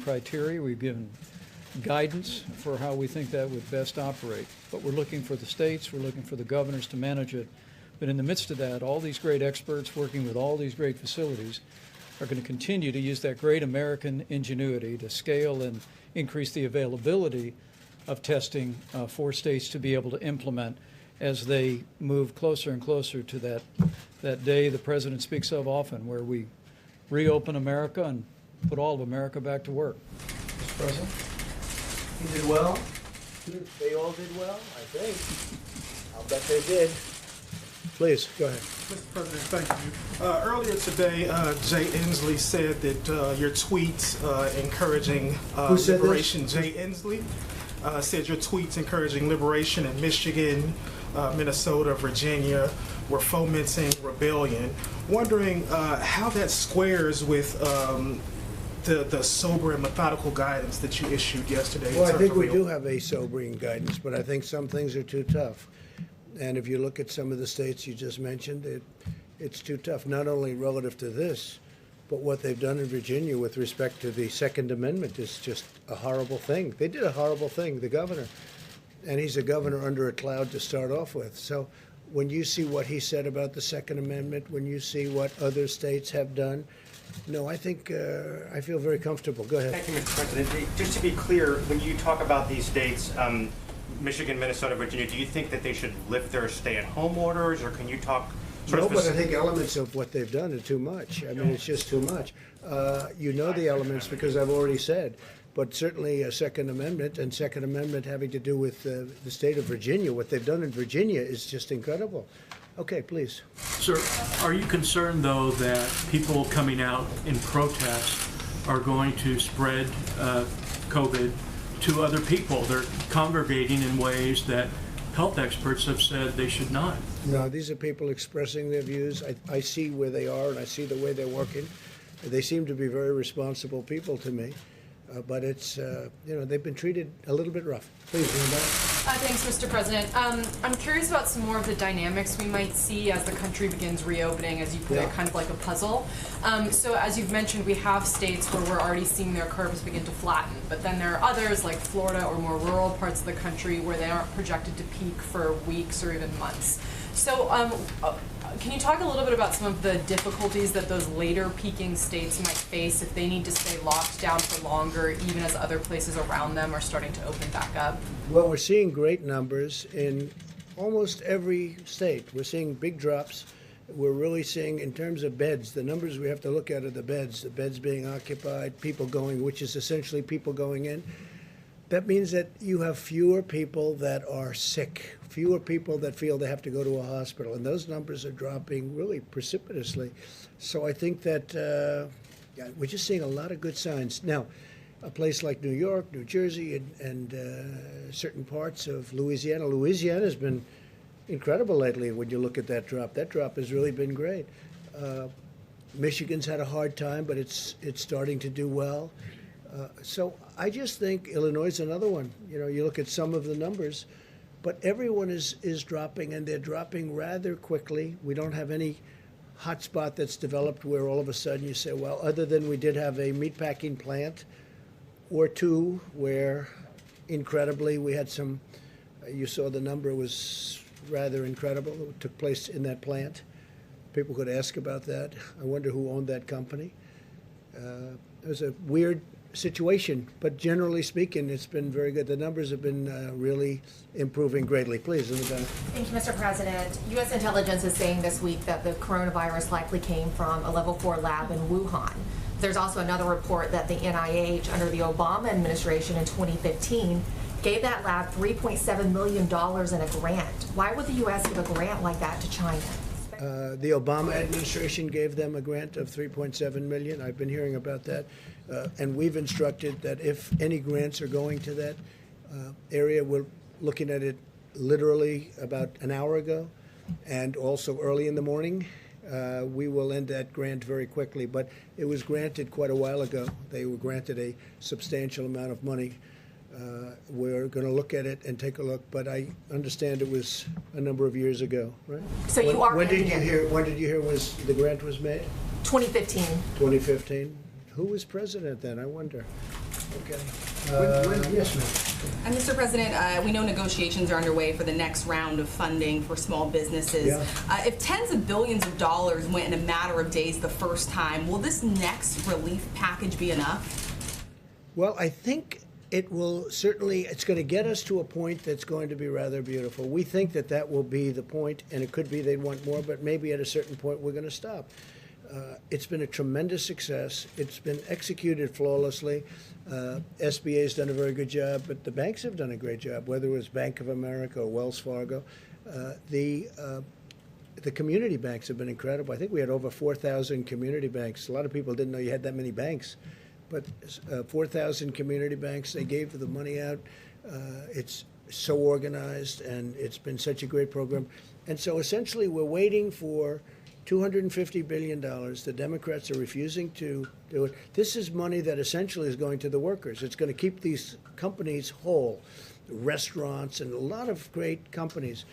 criteria, we've given guidance for how we think that would best operate. But we're looking for the states, we're looking for the governors to manage it. But in the midst of that, all these great experts working with all these great facilities are going to continue to use that great American ingenuity to scale and increase the availability of testing for states to be able to implement as they move closer and closer to that day the president speaks of often, where we reopen America and put all of America back to work. Mr. President? You did well. They all did well, I think. I'll bet they did. Please, go ahead. Mr. President, thank you. Earlier today, Jay Inslee said that your tweets encouraging Who said this? liberation, Jay Inslee said your tweets encouraging liberation in Michigan, Minnesota, Virginia were fomenting rebellion. Wondering how that squares with the sober and methodical guidance that you issued yesterday. in Well, I terms think of we real- do have a sobering guidance, but I think some things are too tough. And if you look at some of the states you just mentioned, it's too tough, not only relative to this, but what they've done in Virginia with respect to the Second Amendment is just a horrible thing. They did a horrible thing, the governor. And he's a governor under a cloud to start off with. So when you see what he said about the Second Amendment, when you see what other states have done, no, I think I feel very comfortable. Go ahead. Thank you, Mr. President. Just to be clear, when you talk about these states, Michigan, Minnesota, Virginia, do you think that they should lift their stay-at-home orders, or can you talk sort No, of but I specific? think elements of what they've done are too much. I mean, it's just too much. You know the elements because I've already said, but certainly a Second Amendment and Second Amendment having to do with the state of Virginia, what they've done in Virginia is just incredible. Okay, please. Sir, are you concerned, though, that people coming out in protest are going to spread COVID to other people? They're congregating in ways that health experts have said they should not. No, these are people expressing their views. I see where they are and I see the way they're working. They seem to be very responsible people to me. But it's, they've been treated a little bit rough. Please, Linda. Thanks, Mr. President. I'm curious about some more of the dynamics we might see as the country begins reopening, as you put Yeah. it, kind of like a puzzle. So as you've mentioned, we have states where we're already seeing their curves begin to flatten, but then there are others like Florida or more rural parts of the country where they aren't projected to peak for weeks or even months. So can you talk a little bit about some of the difficulties that those later peaking states might face if they need to stay locked down for longer, even as other places around them are starting to open back up? Well, we're seeing great numbers in almost every state. We're seeing big drops. We're really seeing, in terms of beds, the numbers we have to look at are the beds being occupied, people going, which is essentially people going in. That means that you have fewer people that are sick, fewer people that feel they have to go to a hospital, and those numbers are dropping really precipitously. So I think that we're just seeing a lot of good signs. Now, a place like New York, New Jersey, and certain parts of Louisiana. Louisiana has been incredible lately when you look at that drop. That drop has really been great. Michigan's had a hard time, but it's starting to do well. So I just think Illinois is another one. You know, you look at some of the numbers, but everyone is dropping, and they're dropping rather quickly. We don't have any hotspot that's developed where all of a sudden you say, well, other than we did have a meatpacking plant or two where, incredibly, we had some, you saw the number was rather incredible that took place in that plant. People could ask about that. I wonder who owned that company. It was a weird situation, but generally speaking, it's been very good. The numbers have been really improving greatly. Please, in the back. Thank you, Mr. President. U.S. intelligence is saying this week that the coronavirus likely came from a level 4 lab in Wuhan. There's also another report that the NIH, under the Obama administration in 2015, gave that lab $3.7 million in a grant. Why would the U.S. give a grant like that to China? The Obama administration gave them a grant of $3.7 million. I've been hearing about that. And we've instructed that if any grants are going to that area, we're looking at it literally about an hour ago and also early in the morning. We will end that grant very quickly, but it was granted quite a while ago. They were granted a substantial amount of money. We're going to look at it and take a look, but I understand it was a number of years ago, right? So you are When did ending you it. hear? When did you hear was the grant was made? 2015. 2015. Who was president then? I wonder. Okay. Yes, ma'am. And Mr. President, we know negotiations are underway for the next round of funding for small businesses. Yeah. If tens of billions of dollars went in a matter of days the first time, will this next relief package be enough? Well, I think it will certainly, it's going to get us to a point that's going to be rather beautiful. We think that that will be the point, and it could be they'd want more, but maybe at a certain point we're going to stop. It's been a tremendous success. It's been executed flawlessly. SBA's done a very good job, but the banks have done a great job, whether it was Bank of America or Wells Fargo. The community banks have been incredible. I think we had over 4,000 community banks. A lot of people didn't know you had that many banks, but 4,000 community banks, they gave the money out. It's so organized, and it's been such a great program. And so essentially we're waiting for $250 billion. The Democrats are refusing to do it. This is money that essentially is going to the workers. It's going to keep these companies whole, restaurants and a lot of great companies.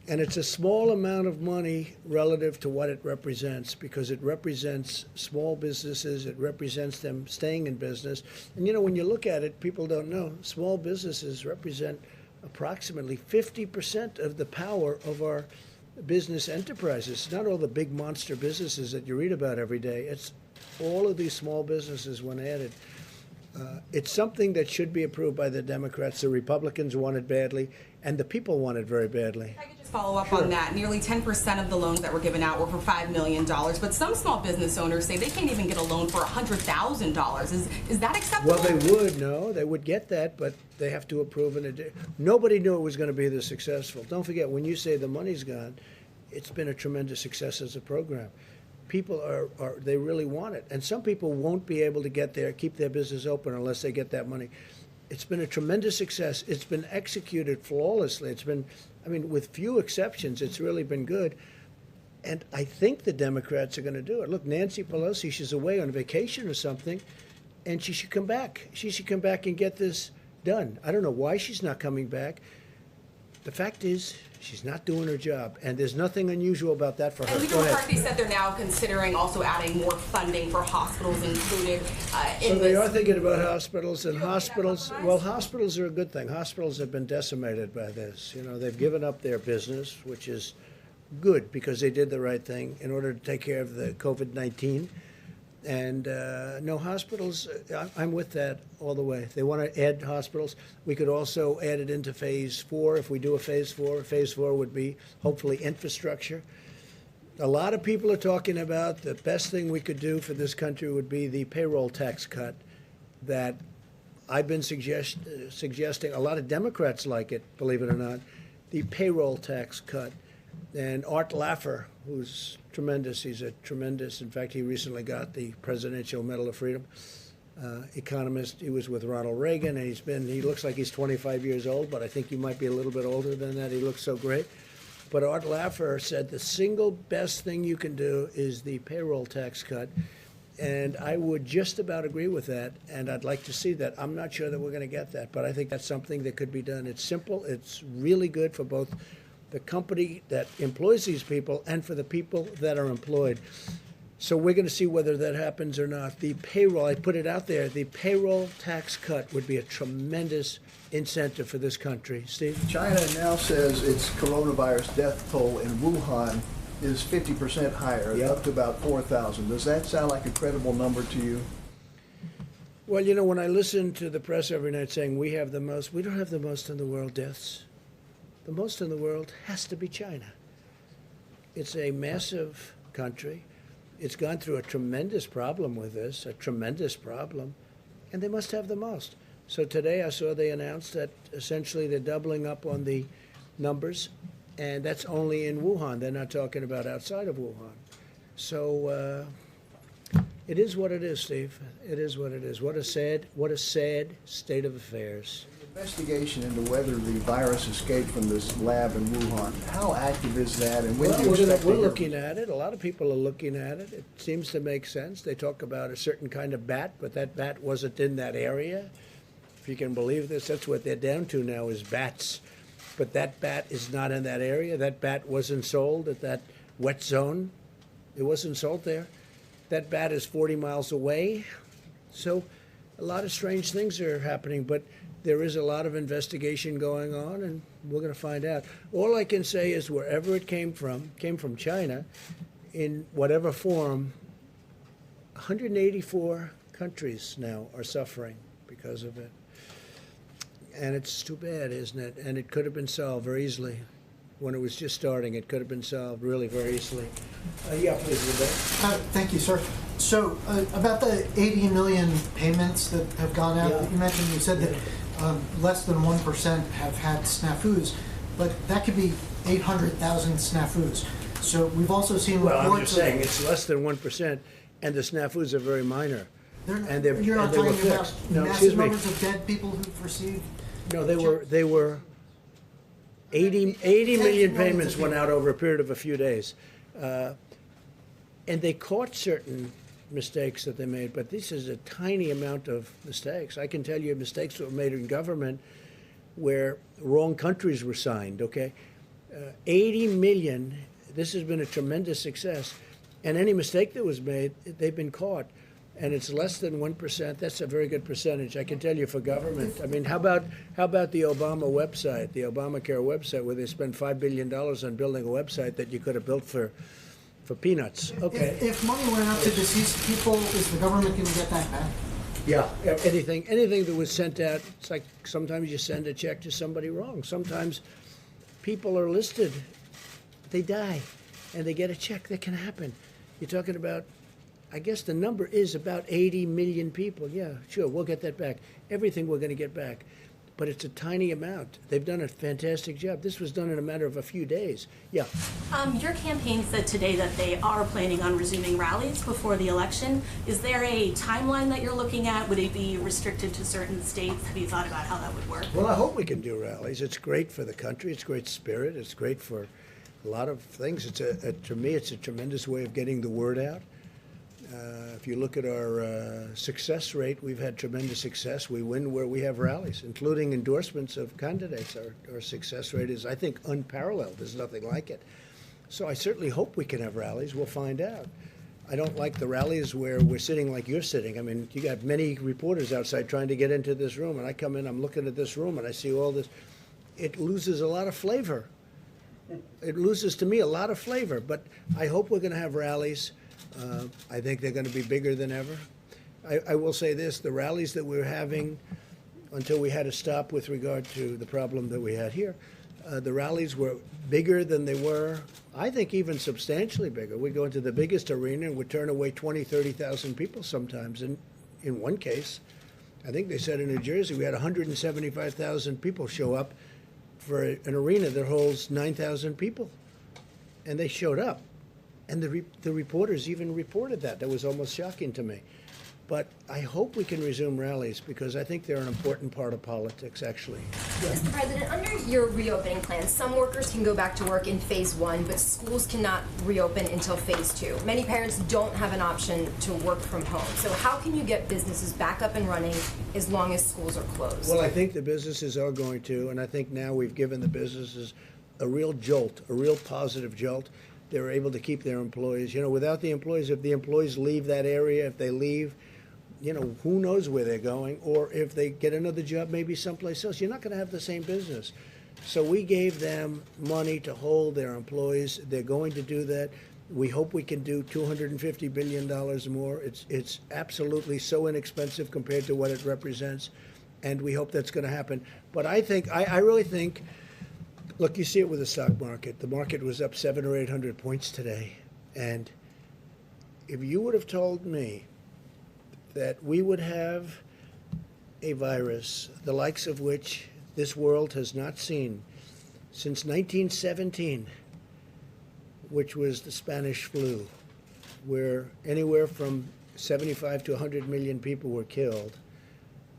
And it's a small amount of money relative to what it represents, because it represents small businesses. It represents them staying in business. And, you know, when you look at it, people don't know, small businesses represent approximately 50% of the power of our business enterprises. Not all the big monster businesses that you read about every day. It's all of these small businesses when added. It's something that should be approved by the Democrats. The Republicans want it badly, and the people want it very badly. If I could just follow up on that. Nearly 10% of the loans that were given out were for $5 million, but some small business owners say they can't even get a loan for $100,000. Is that acceptable? Well, they would get that, but they have to approve it. Nobody knew it was going to be this successful. Don't forget, when you say the money's gone, it's been a tremendous success as a program. People they really want it. And some people won't be able to keep their business open unless they get that money. It's been a tremendous success. It's been executed flawlessly. It's been, I mean, with few exceptions, it's really been good. And I think the Democrats are going to do it. Look, Nancy Pelosi, she's away on vacation or something, and she should come back. She should come back and get this done. I don't know why she's not coming back. The fact is, she's not doing her job, and there's nothing unusual about that for her. And Leader McCarthy said they're now considering also adding more funding for hospitals included So they are thinking about hospitals, and hospitals, well, hospitals are a good thing. Hospitals have been decimated by this. You know, they've given up their business, which is good because they did the right thing in order to take care of the COVID-19. And no, hospitals, I'm with that all the way. If they want to add hospitals, we could also add it into phase 4. If we do a phase 4, phase 4 would be hopefully infrastructure. A lot of people are talking about the best thing we could do for this country would be the payroll tax cut that I've been suggesting. A lot of Democrats like it, believe it or not, the payroll tax cut. And Art Laffer, who's tremendous, he's a tremendous, in fact, he recently got the Presidential Medal of Freedom, economist. He was with Ronald Reagan, and he looks like he's 25 years old, but I think he might be a little bit older than that. He looks so great. But Art Laffer said the single best thing you can do is the payroll tax cut. And I would just about agree with that, and I'd like to see that. I'm not sure that we're going to get that, but I think that's something that could be done. It's simple. It's really good for both the company that employs these people and for the people that are employed. So we're going to see whether that happens or not. The payroll, I put it out there, the payroll tax cut would be a tremendous incentive for this country. Steve? China now says its coronavirus death toll in Wuhan is 50% higher, up to about 4,000. Does that sound like a credible number to you? Well, you know, when I listen to the press every night saying we have the most, we don't have the most in the world deaths. The most in the world has to be China. It's a massive country. It's gone through a tremendous problem with this, a tremendous problem, and they must have the most. So today I saw they announced that essentially they're doubling up on the numbers, and that's only in Wuhan. They're not talking about outside of Wuhan. So it is what it is, Steve. It is what it is. What a sad state of affairs. Investigation into whether the virus escaped from this lab in Wuhan. How active is that, and when do you expect we're looking at it. A lot of people are looking at it. It seems to make sense. They talk about a certain kind of bat, but that bat wasn't in that area. If you can believe this, that's what they're down to now is bats. But that bat is not in that area. That bat wasn't sold at that wet zone. It wasn't sold there. That bat is 40 miles away. So a lot of strange things are happening, but there is a lot of investigation going on, and we're going to find out. All I can say is wherever it came from China, in whatever form, 184 countries now are suffering because of it. And it's too bad, isn't it? And it could have been solved very easily. when it was just starting. It could have been solved really very easily. Yeah, please, Rebecca. Thank you, sir. So about the 80 million payments that have gone out that you mentioned, you said that less than 1% have had snafus, but that could be 800,000 snafus. So we've also seen Well, reports I'm just saying, it's less than 1%, and the snafus are very minor. and they're- you're not and they were talking about fixed. No, massive excuse me. numbers of dead people who've received. No, they were 80 million payments went out over a period of a few days. And they caught certain mistakes that they made, but this is a tiny amount of mistakes. I can tell you mistakes that were made in government where wrong countries were signed, okay? 80 million, this has been a tremendous success. And any mistake that was made, they've been caught. And it's less than 1%. That's a very good percentage, I can tell you, for government. I mean, how about the Obama website, the Obamacare website, where they spent $5 billion on building a website that you could have built for peanuts? Okay. If money went out to deceased people, is the government going to get that back? Yeah, anything that was sent out, it's like sometimes you send a check to somebody wrong. Sometimes people are listed, they die, and they get a check. That can happen. You're talking about, I guess the number is about 80 million people. Yeah, sure, we'll get that back. Everything we're going to get back. But it's a tiny amount. They've done a fantastic job. This was done in a matter of a few days. Yeah. Your campaign said today that they are planning on resuming rallies before the election. Is there a timeline that you're looking at? Would it be restricted to certain states? Have you thought about how that would work? Well, I hope we can do rallies. It's great for the country. It's great spirit. It's great for a lot of things. To me, it's a tremendous way of getting the word out. If you look at our success rate, we've had tremendous success. We win where we have rallies, including endorsements of candidates. Our success rate is, I think, unparalleled. There's nothing like it. So I certainly hope we can have rallies. We'll find out. I don't like the rallies where we're sitting like you're sitting. I mean, you got many reporters outside trying to get into this room, and I come in, I'm looking at this room, and I see all this. It loses a lot of flavor. It loses, to me, a lot of flavor. But I hope we're going to have rallies. I think they're going to be bigger than ever. I will say this, the rallies that we're having, until we had to stop with regard to the problem that we had here, the rallies were bigger than they were, I think even substantially bigger. We go into the biggest arena and we turn away 20, 30,000 people sometimes. And in one case, I think they said in New Jersey, we had 175,000 people show up for an arena that holds 9,000 people. And they showed up. And the reporters even reported that. That was almost shocking to me. But I hope we can resume rallies because I think they're an important part of politics, actually. Mr. President, under your reopening plan, some workers can go back to work in phase 1, but schools cannot reopen until phase 2. Many parents don't have an option to work from home. So how can you get businesses back up and running as long as schools are closed? Well, I think the businesses are going to, and I think now we've given the businesses a real jolt, a real positive jolt. They're able to keep their employees. You know, without the employees, if the employees leave that area, if they leave, you know, who knows where they're going, or if they get another job maybe someplace else, you're not going to have the same business. So we gave them money to hold their employees. They're going to do that. We hope we can do $250 billion more. It's absolutely so inexpensive compared to what it represents, and we hope that's going to happen. But I really think, look, you see it with the stock market. The market was up 700 or 800 points today, and if you would have told me that we would have a virus, the likes of which this world has not seen since 1917, which was the Spanish flu, where anywhere from 75 to 100 million people were killed,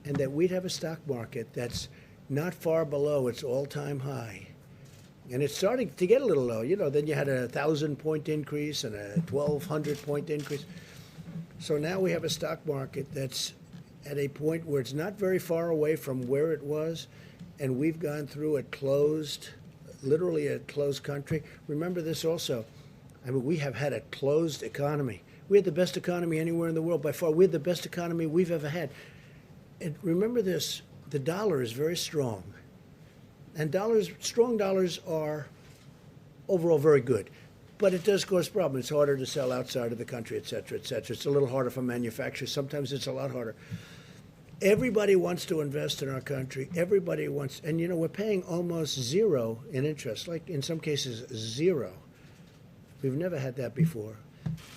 and that we'd have a stock market that's not far below its all-time high. And it's starting to get a little low. You know, then you had a 1,000-point increase and a 1,200-point increase. So now we have a stock market that's at a point where it's not very far away from where it was, and we've gone through a closed, literally a closed country. Remember this also. I mean, we have had a closed economy. We had the best economy anywhere in the world by far. We had the best economy we've ever had. And remember this, the dollar is very strong. And strong dollars are overall very good. But it does cause problems. It's harder to sell outside of the country, et cetera, et cetera. It's a little harder for manufacturers. Sometimes it's a lot harder. Everybody wants to invest in our country. Everybody wants, and we're paying almost zero in interest, like in some cases zero. We've never had that before.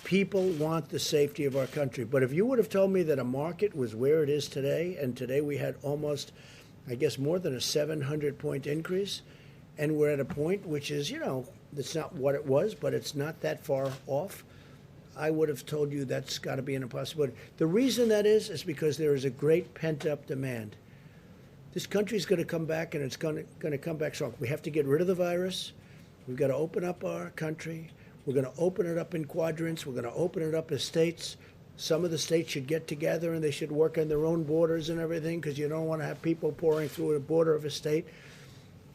People want the safety of our country. But if you would have told me that a market was where it is today, and today we had almost, I guess, more than a 700-point increase, and we're at a point which is, it's not what it was, but it's not that far off, I would have told you that's got to be an impossibility. The reason that is because there is a great pent-up demand. This country's going to come back, and it's going to come back strong. We have to get rid of the virus. We've got to open up our country. We're going to open it up in quadrants. We're going to open it up as states. Some of the states should get together, and they should work on their own borders and everything, because you don't want to have people pouring through a border of a state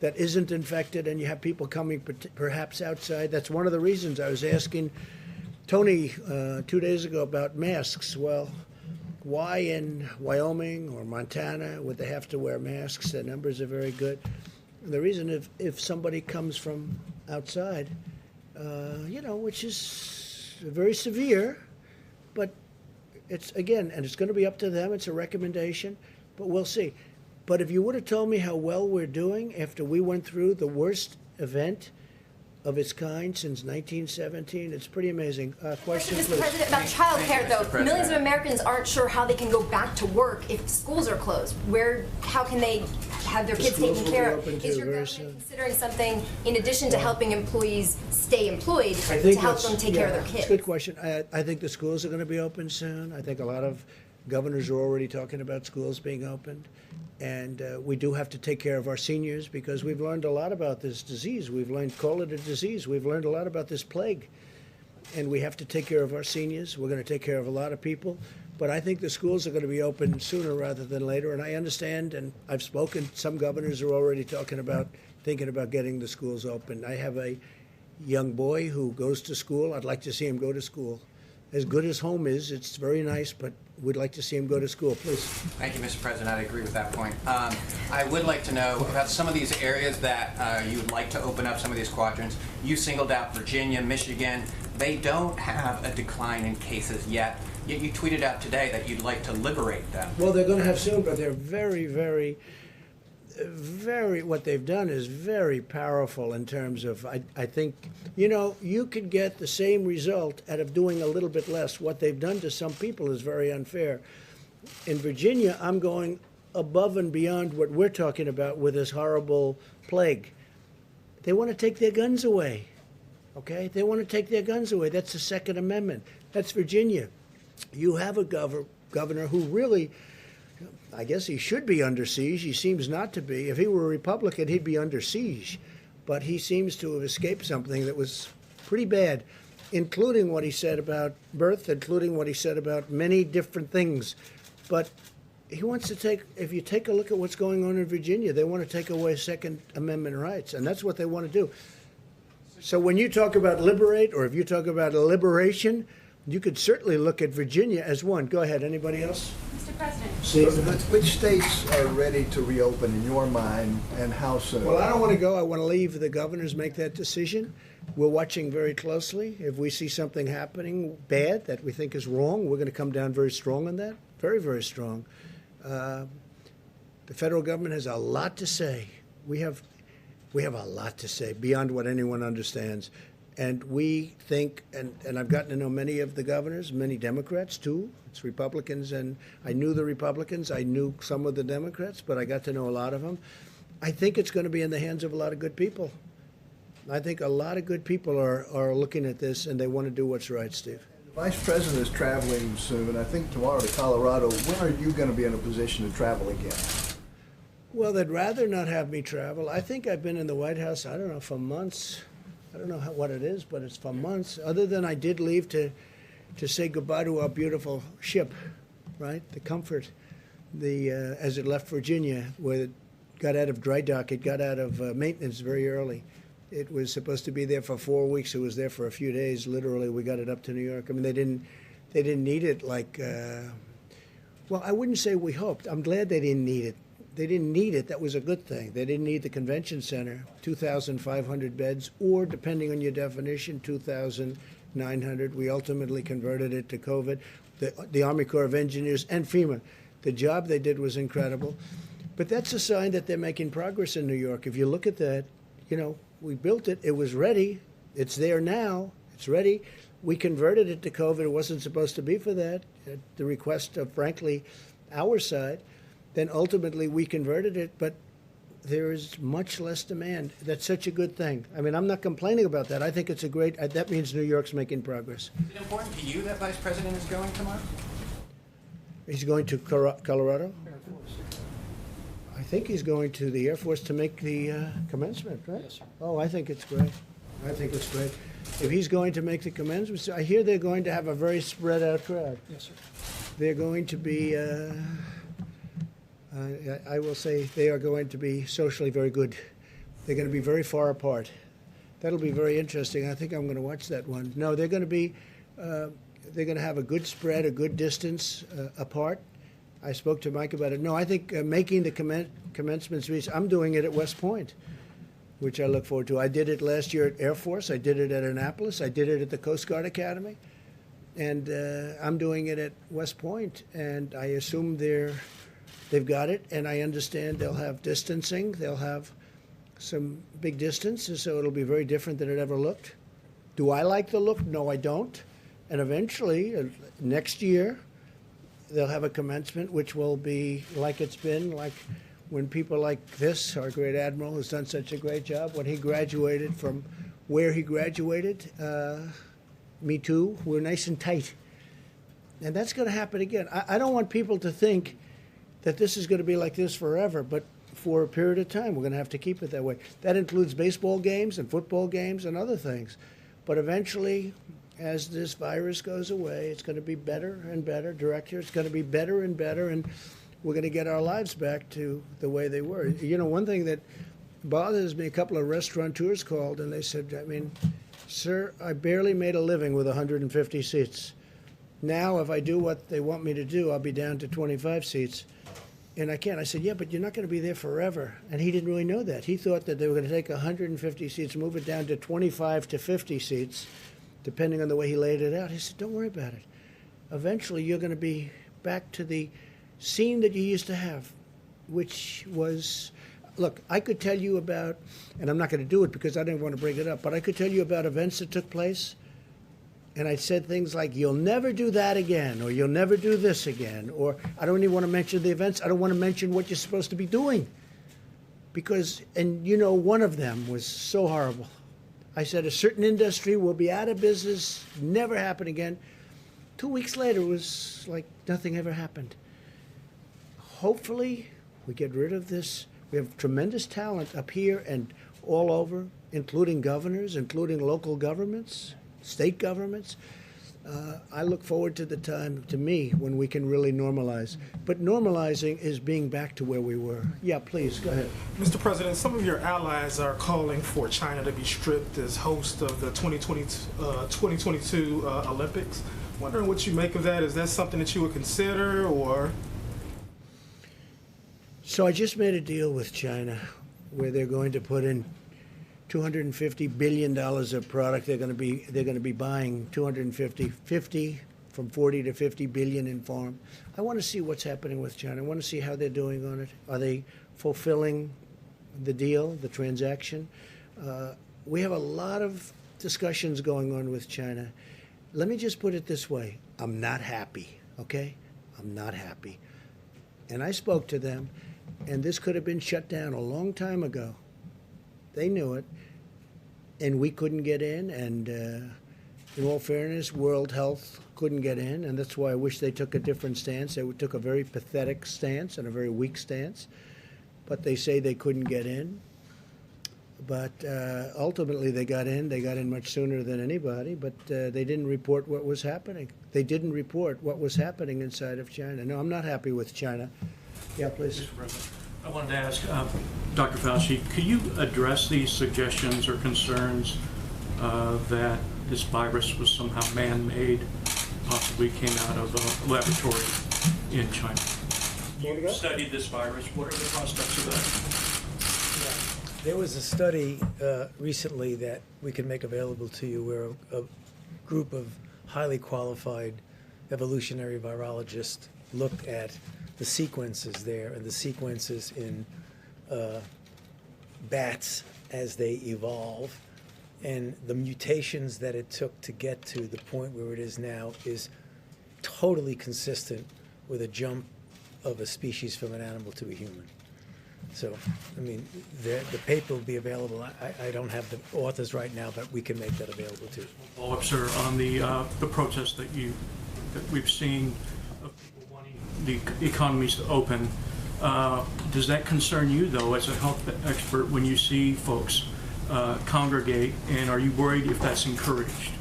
that isn't infected, and you have people coming perhaps outside. That's one of the reasons I was asking Tony 2 days ago about masks. Well, why in Wyoming or Montana would they have to wear masks? The numbers are very good. And the reason, if somebody comes from outside, which is very severe, but it's, again, and it's going to be up to them. It's a recommendation, but we'll see. But if you would have told me how well we're doing after we went through the worst event of its kind since 1917, it's pretty amazing. Question, Mr. please. President, about child care, though, millions of Americans aren't sure how they can go back to work if schools are closed. How can they have their kids taken care of? Is your government considering something in addition to helping employees stay employed to help them take care of their kids? It's a good question. I think the schools are going to be open soon. I think a lot of governors are already talking about schools being opened. And we do have to take care of our seniors, because we've learned a lot about this disease. We've learned, call it a disease. We've learned a lot about this plague. And we have to take care of our seniors. We're going to take care of a lot of people. But I think the schools are going to be open sooner rather than later. And I understand, and I've spoken, some governors are already thinking about getting the schools open. I have a young boy who goes to school. I'd like to see him go to school. As good as home is, it's very nice, but we'd like to see him go to school. Please. Thank you, Mr. President. I agree with that point. I would like to know about some of these areas that you would like to open up, some of these quadrants. You singled out Virginia, Michigan. They don't have a decline in cases yet. Yet you tweeted out today that you'd like to liberate them. Well, they're going to have soon, but they're very, what they've done is very powerful in terms of, I think, you could get the same result out of doing a little bit less. What they've done to some people is very unfair. In Virginia, I'm going above and beyond what we're talking about with this horrible plague. They want to take their guns away, okay? They want to take their guns away. That's the Second Amendment. That's Virginia. You have a governor who really, I guess he should be under siege. He seems not to be. If he were a Republican, he'd be under siege. But he seems to have escaped something that was pretty bad, including what he said about birth, including what he said about many different things. But he wants to take, if you take a look at what's going on in Virginia, they want to take away Second Amendment rights, and that's what they want to do. So when you talk about liberate, or if you talk about a liberation, you could certainly look at Virginia as one. Go ahead. Anybody else? Mr. President. Which states are ready to reopen in your mind, and how soon? Well, I don't want to go. I want to leave the governors make that decision. We're watching very closely. If we see something happening bad that we think is wrong, we're going to come down very strong on that. Very, very strong. The federal government has a lot to say. We have a lot to say beyond what anyone understands. And we think, and I've gotten to know many of the governors, many Democrats too. It's Republicans, and I knew the Republicans. I knew some of the Democrats, but I got to know a lot of them. I think it's going to be in the hands of a lot of good people. I think a lot of good people are looking at this, and they want to do what's right, Steve. The Vice President is traveling soon, I think tomorrow, to Colorado. When are you going to be in a position to travel again? Well, they'd rather not have me travel. I think I've been in the White House, I don't know, for months. I don't know what it is, but it's for months. Other than I did leave to say goodbye to our beautiful ship, right? The Comfort, as it left Virginia, where it got out of dry dock. It got out of maintenance very early. It was supposed to be there for 4 weeks. It was there for a few days. Literally, we got it up to New York. I mean, they didn't need it like. Well, I wouldn't say we hoped. I'm glad they didn't need it. They didn't need it. That was a good thing. They didn't need the convention center, 2,500 beds, or depending on your definition, 2,900. We ultimately converted it to COVID. The Army Corps of Engineers and FEMA. The job they did was incredible. But that's a sign that they're making progress in New York. If you look at that, you know, we built it, it was ready, it's there now, it's ready. We converted it to COVID. It wasn't supposed to be for that, at the request of, frankly, our side. Then ultimately we converted it, but there is much less demand. That's such a good thing. I mean, I'm not complaining about that. I think it's a great, that means New York's making progress. Is it important to you that Vice President is going tomorrow? He's going to Colorado? I think he's going to the Air Force to make the commencement, right? Yes, sir. Oh, I think it's great. I think it's great. If he's going to make the commencement, I hear they're going to have a very spread out crowd. Yes, sir. They're going to be, I will say, they are going to be socially very good. They're going to be very far apart. That'll be very interesting. I think I'm going to watch that one. No, they're going to be, they're going to have a good spread, a good distance apart. I spoke to Mike about it. No, I think making the commencement speech, I'm doing it at West Point, which I look forward to. I did it last year at Air Force. I did it at Annapolis. I did it at the Coast Guard Academy. And I'm doing it at West Point. And I assume they've got it. And I understand they'll have distancing. They'll have some big distances, so it'll be very different than it ever looked. Do I like the look? No, I don't. And eventually, next year, they'll have a commencement which will be like it's been, like when people like this, our great admiral who's done such a great job, when he graduated from where he graduated, me too, we're nice and tight. And that's going to happen again. I don't want people to think that this is going to be like this forever, but for a period of time, we're going to have to keep it that way. That includes baseball games and football games and other things. But eventually, as this virus goes away, it's going to be better and better. Director, it's going to be better and better, and we're going to get our lives back to the way they were. You know, one thing that bothers me, a couple of restaurateurs called, and they said, I mean, sir, I barely made a living with 150 seats. Now, if I do what they want me to do, I'll be down to 25 seats. And I can't. I said, yeah, but you're not going to be there forever. And he didn't really know that. He thought that they were going to take 150 seats, move it down to 25 to 50 seats, depending on the way he laid it out. He said, don't worry about it. Eventually, you're going to be back to the scene that you used to have, which was, look, I could tell you about, and I'm not going to do it because I didn't want to bring it up, but I could tell you about events that took place, and I said things like, you'll never do that again, or you'll never do this again, or I don't even want to mention the events. I don't want to mention what you're supposed to be doing. Because, and you know, one of them was so horrible. I said a certain industry will be out of business, never happen again. 2 weeks later, it was like nothing ever happened. Hopefully, we get rid of this. We have tremendous talent up here and all over, including governors, including local governments, state governments. I look forward to the time, to me, when we can really normalize. But normalizing is being back to where we were. Yeah, please, go ahead. Mr. President, some of your allies are calling for China to be stripped as host of the 2022 Olympics. Wondering what you make of that. Is that something that you would consider, or? So I just made a deal with China where they're going to put in $250 billion of product. They're going to be buying 50 from 40 to 50 billion in farm. I want to see what's happening with China. I want to see how they're doing on it. Are they fulfilling the deal, the transaction? We have a lot of discussions going on with China. Let me just put it this way. I'm not happy, okay? I'm not happy. And I spoke to them, and this could have been shut down a long time ago. They knew it, and we couldn't get in, and in all fairness, World Health couldn't get in, and that's why I wish they took a different stance. They took a very pathetic stance and a very weak stance, but they say they couldn't get in. But ultimately, they got in. They got in much sooner than anybody, but they didn't report what was happening. They didn't report what was happening inside of China. No, I'm not happy with China. Yeah, please. Mr. President, I wanted to ask Dr. Fauci, could you address these suggestions or concerns that this virus was somehow man-made, possibly came out of a laboratory in China? You studied this virus. What are the prospects of that? There was a study recently that we can make available to you where a group of highly qualified evolutionary virologists looked at the sequences there and the sequences in bats as they evolve, and the mutations that it took to get to the point where it is now is totally consistent with a jump of a species from an animal to a human. So, I mean, the paper will be available. I don't have the authors right now, but we can make that available too. Follow-up, sir, on the protest that we've seen of people wanting the economies to open. Does that concern you, though, as a health expert, when you see folks congregate, and are you worried if that's encouraged?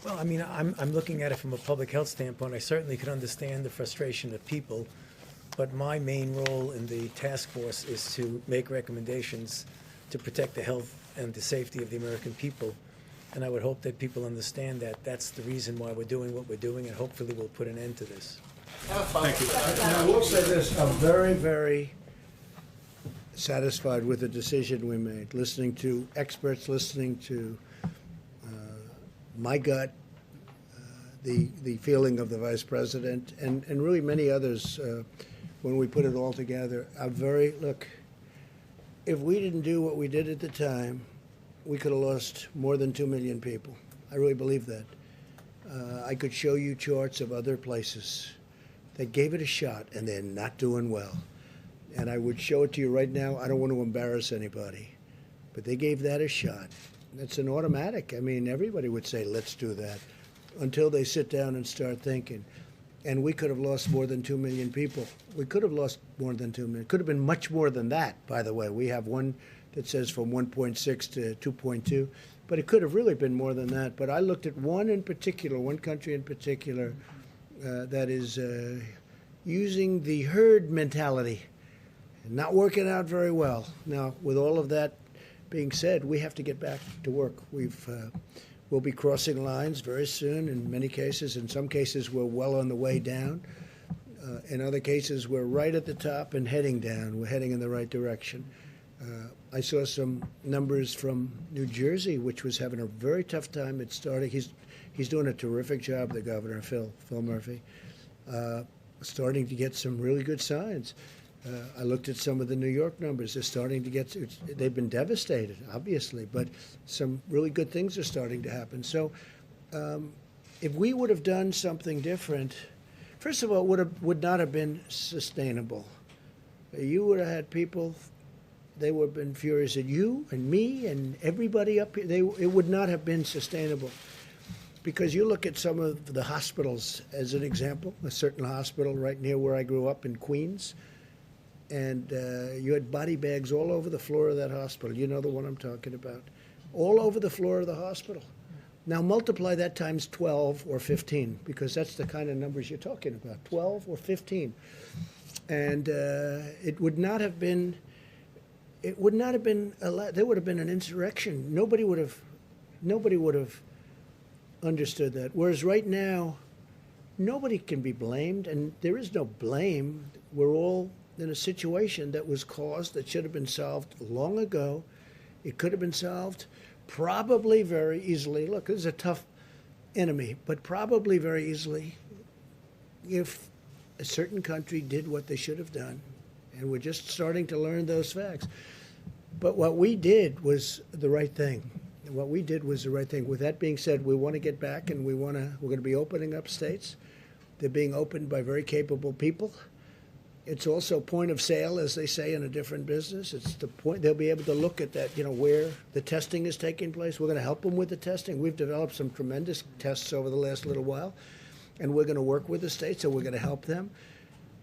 Well, I mean, I'm looking at it from a public health standpoint. I certainly can understand the frustration of people, but my main role in the task force is to make recommendations to protect the health and the safety of the American people. And I would hope that people understand that that's the reason why we're doing what we're doing, and hopefully we'll put an end to this. Thank you. And I will say this, I'm very, very satisfied with the decision we made, listening to experts, listening to my gut, the feeling of the Vice President, and really many others when we put it all together. Look, if we didn't do what we did at the time, we could have lost more than 2 million people. I really believe that. I could show you charts of other places that gave it a shot and they're not doing well. And I would show it to you right now. I don't want to embarrass anybody, but they gave that a shot. That's an automatic. I mean, everybody would say, let's do that, until they sit down and start thinking. And we could have lost more than 2 million people. We could have lost more than 2 million. Could have been much more than that, by the way. We have one that says from 1.6 to 2.2, but it could have really been more than that. But I looked at one in particular, one country in particular, that is using the herd mentality, not working out very well. Now, with all of that being said, we have to get back to work. We'll be crossing lines very soon in many cases. In some cases, we're well on the way down. In other cases, we're right at the top and heading down. We're heading in the right direction. I saw some numbers from New Jersey, which was having a very tough time at starting. He's doing a terrific job, the governor, Phil Murphy, starting to get some really good signs. I looked at some of the New York numbers. They're starting to get, they've been devastated, obviously, but some really good things are starting to happen. So if we would have done something different, first of all, it would not have been sustainable. You would have had people, they would have been furious at you and me and everybody up here. It would not have been sustainable. Because you look at some of the hospitals, as an example, a certain hospital right near where I grew up in Queens, and you had body bags all over the floor of that hospital. You know the one I'm talking about. All over the floor of the hospital. Now multiply that times 12 or 15, because that's the kind of numbers you're talking about, 12 or 15. And it would not have been, there would have been an insurrection. Nobody would have understood that. Whereas right now, nobody can be blamed, and there is no blame. We're all in a situation that was caused, that should have been solved long ago. It could have been solved probably very easily. Look, this is a tough enemy, but probably very easily if a certain country did what they should have done. And we're just starting to learn those facts. But what we did was the right thing. What we did was the right thing. With that being said, we want to get back, and we're going to be opening up states. They're being opened by very capable people. It's also point of sale, as they say in a different business. It's the point, they'll be able to look at that, where the testing is taking place. We're going to help them with the testing. We've developed some tremendous tests over the last little while, and we're going to work with the states, so we're going to help them.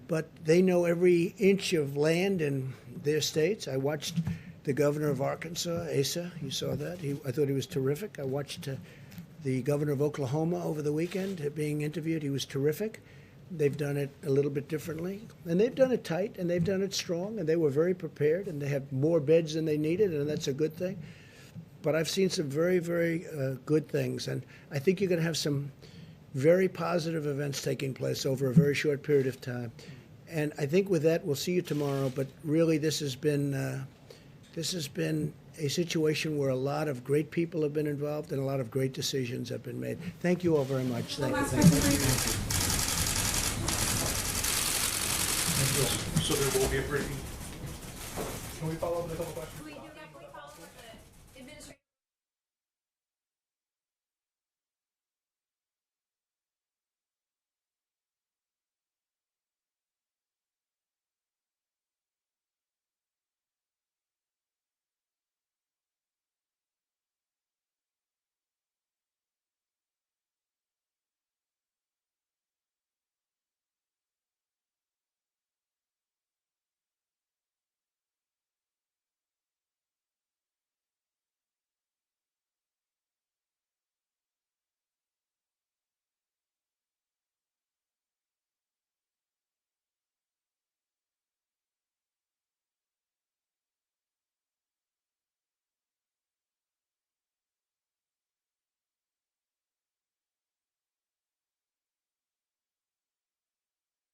But they know every inch of land in their states. I watched the governor of Arkansas, Asa, you saw that. I thought he was terrific. I watched the governor of Oklahoma over the weekend being interviewed. He was terrific. They've done it a little bit differently, and they've done it tight, and they've done it strong, and they were very prepared, and they have more beds than they needed, and that's a good thing. But I've seen some very, very good things, and I think you're going to have some very positive events taking place over a very short period of time. And I think with that, we'll see you tomorrow, but really this has been a situation where a lot of great people have been involved and a lot of great decisions have been made. Thank you all very much. Thank you. So there will be a briefing. Can we follow up with a couple questions?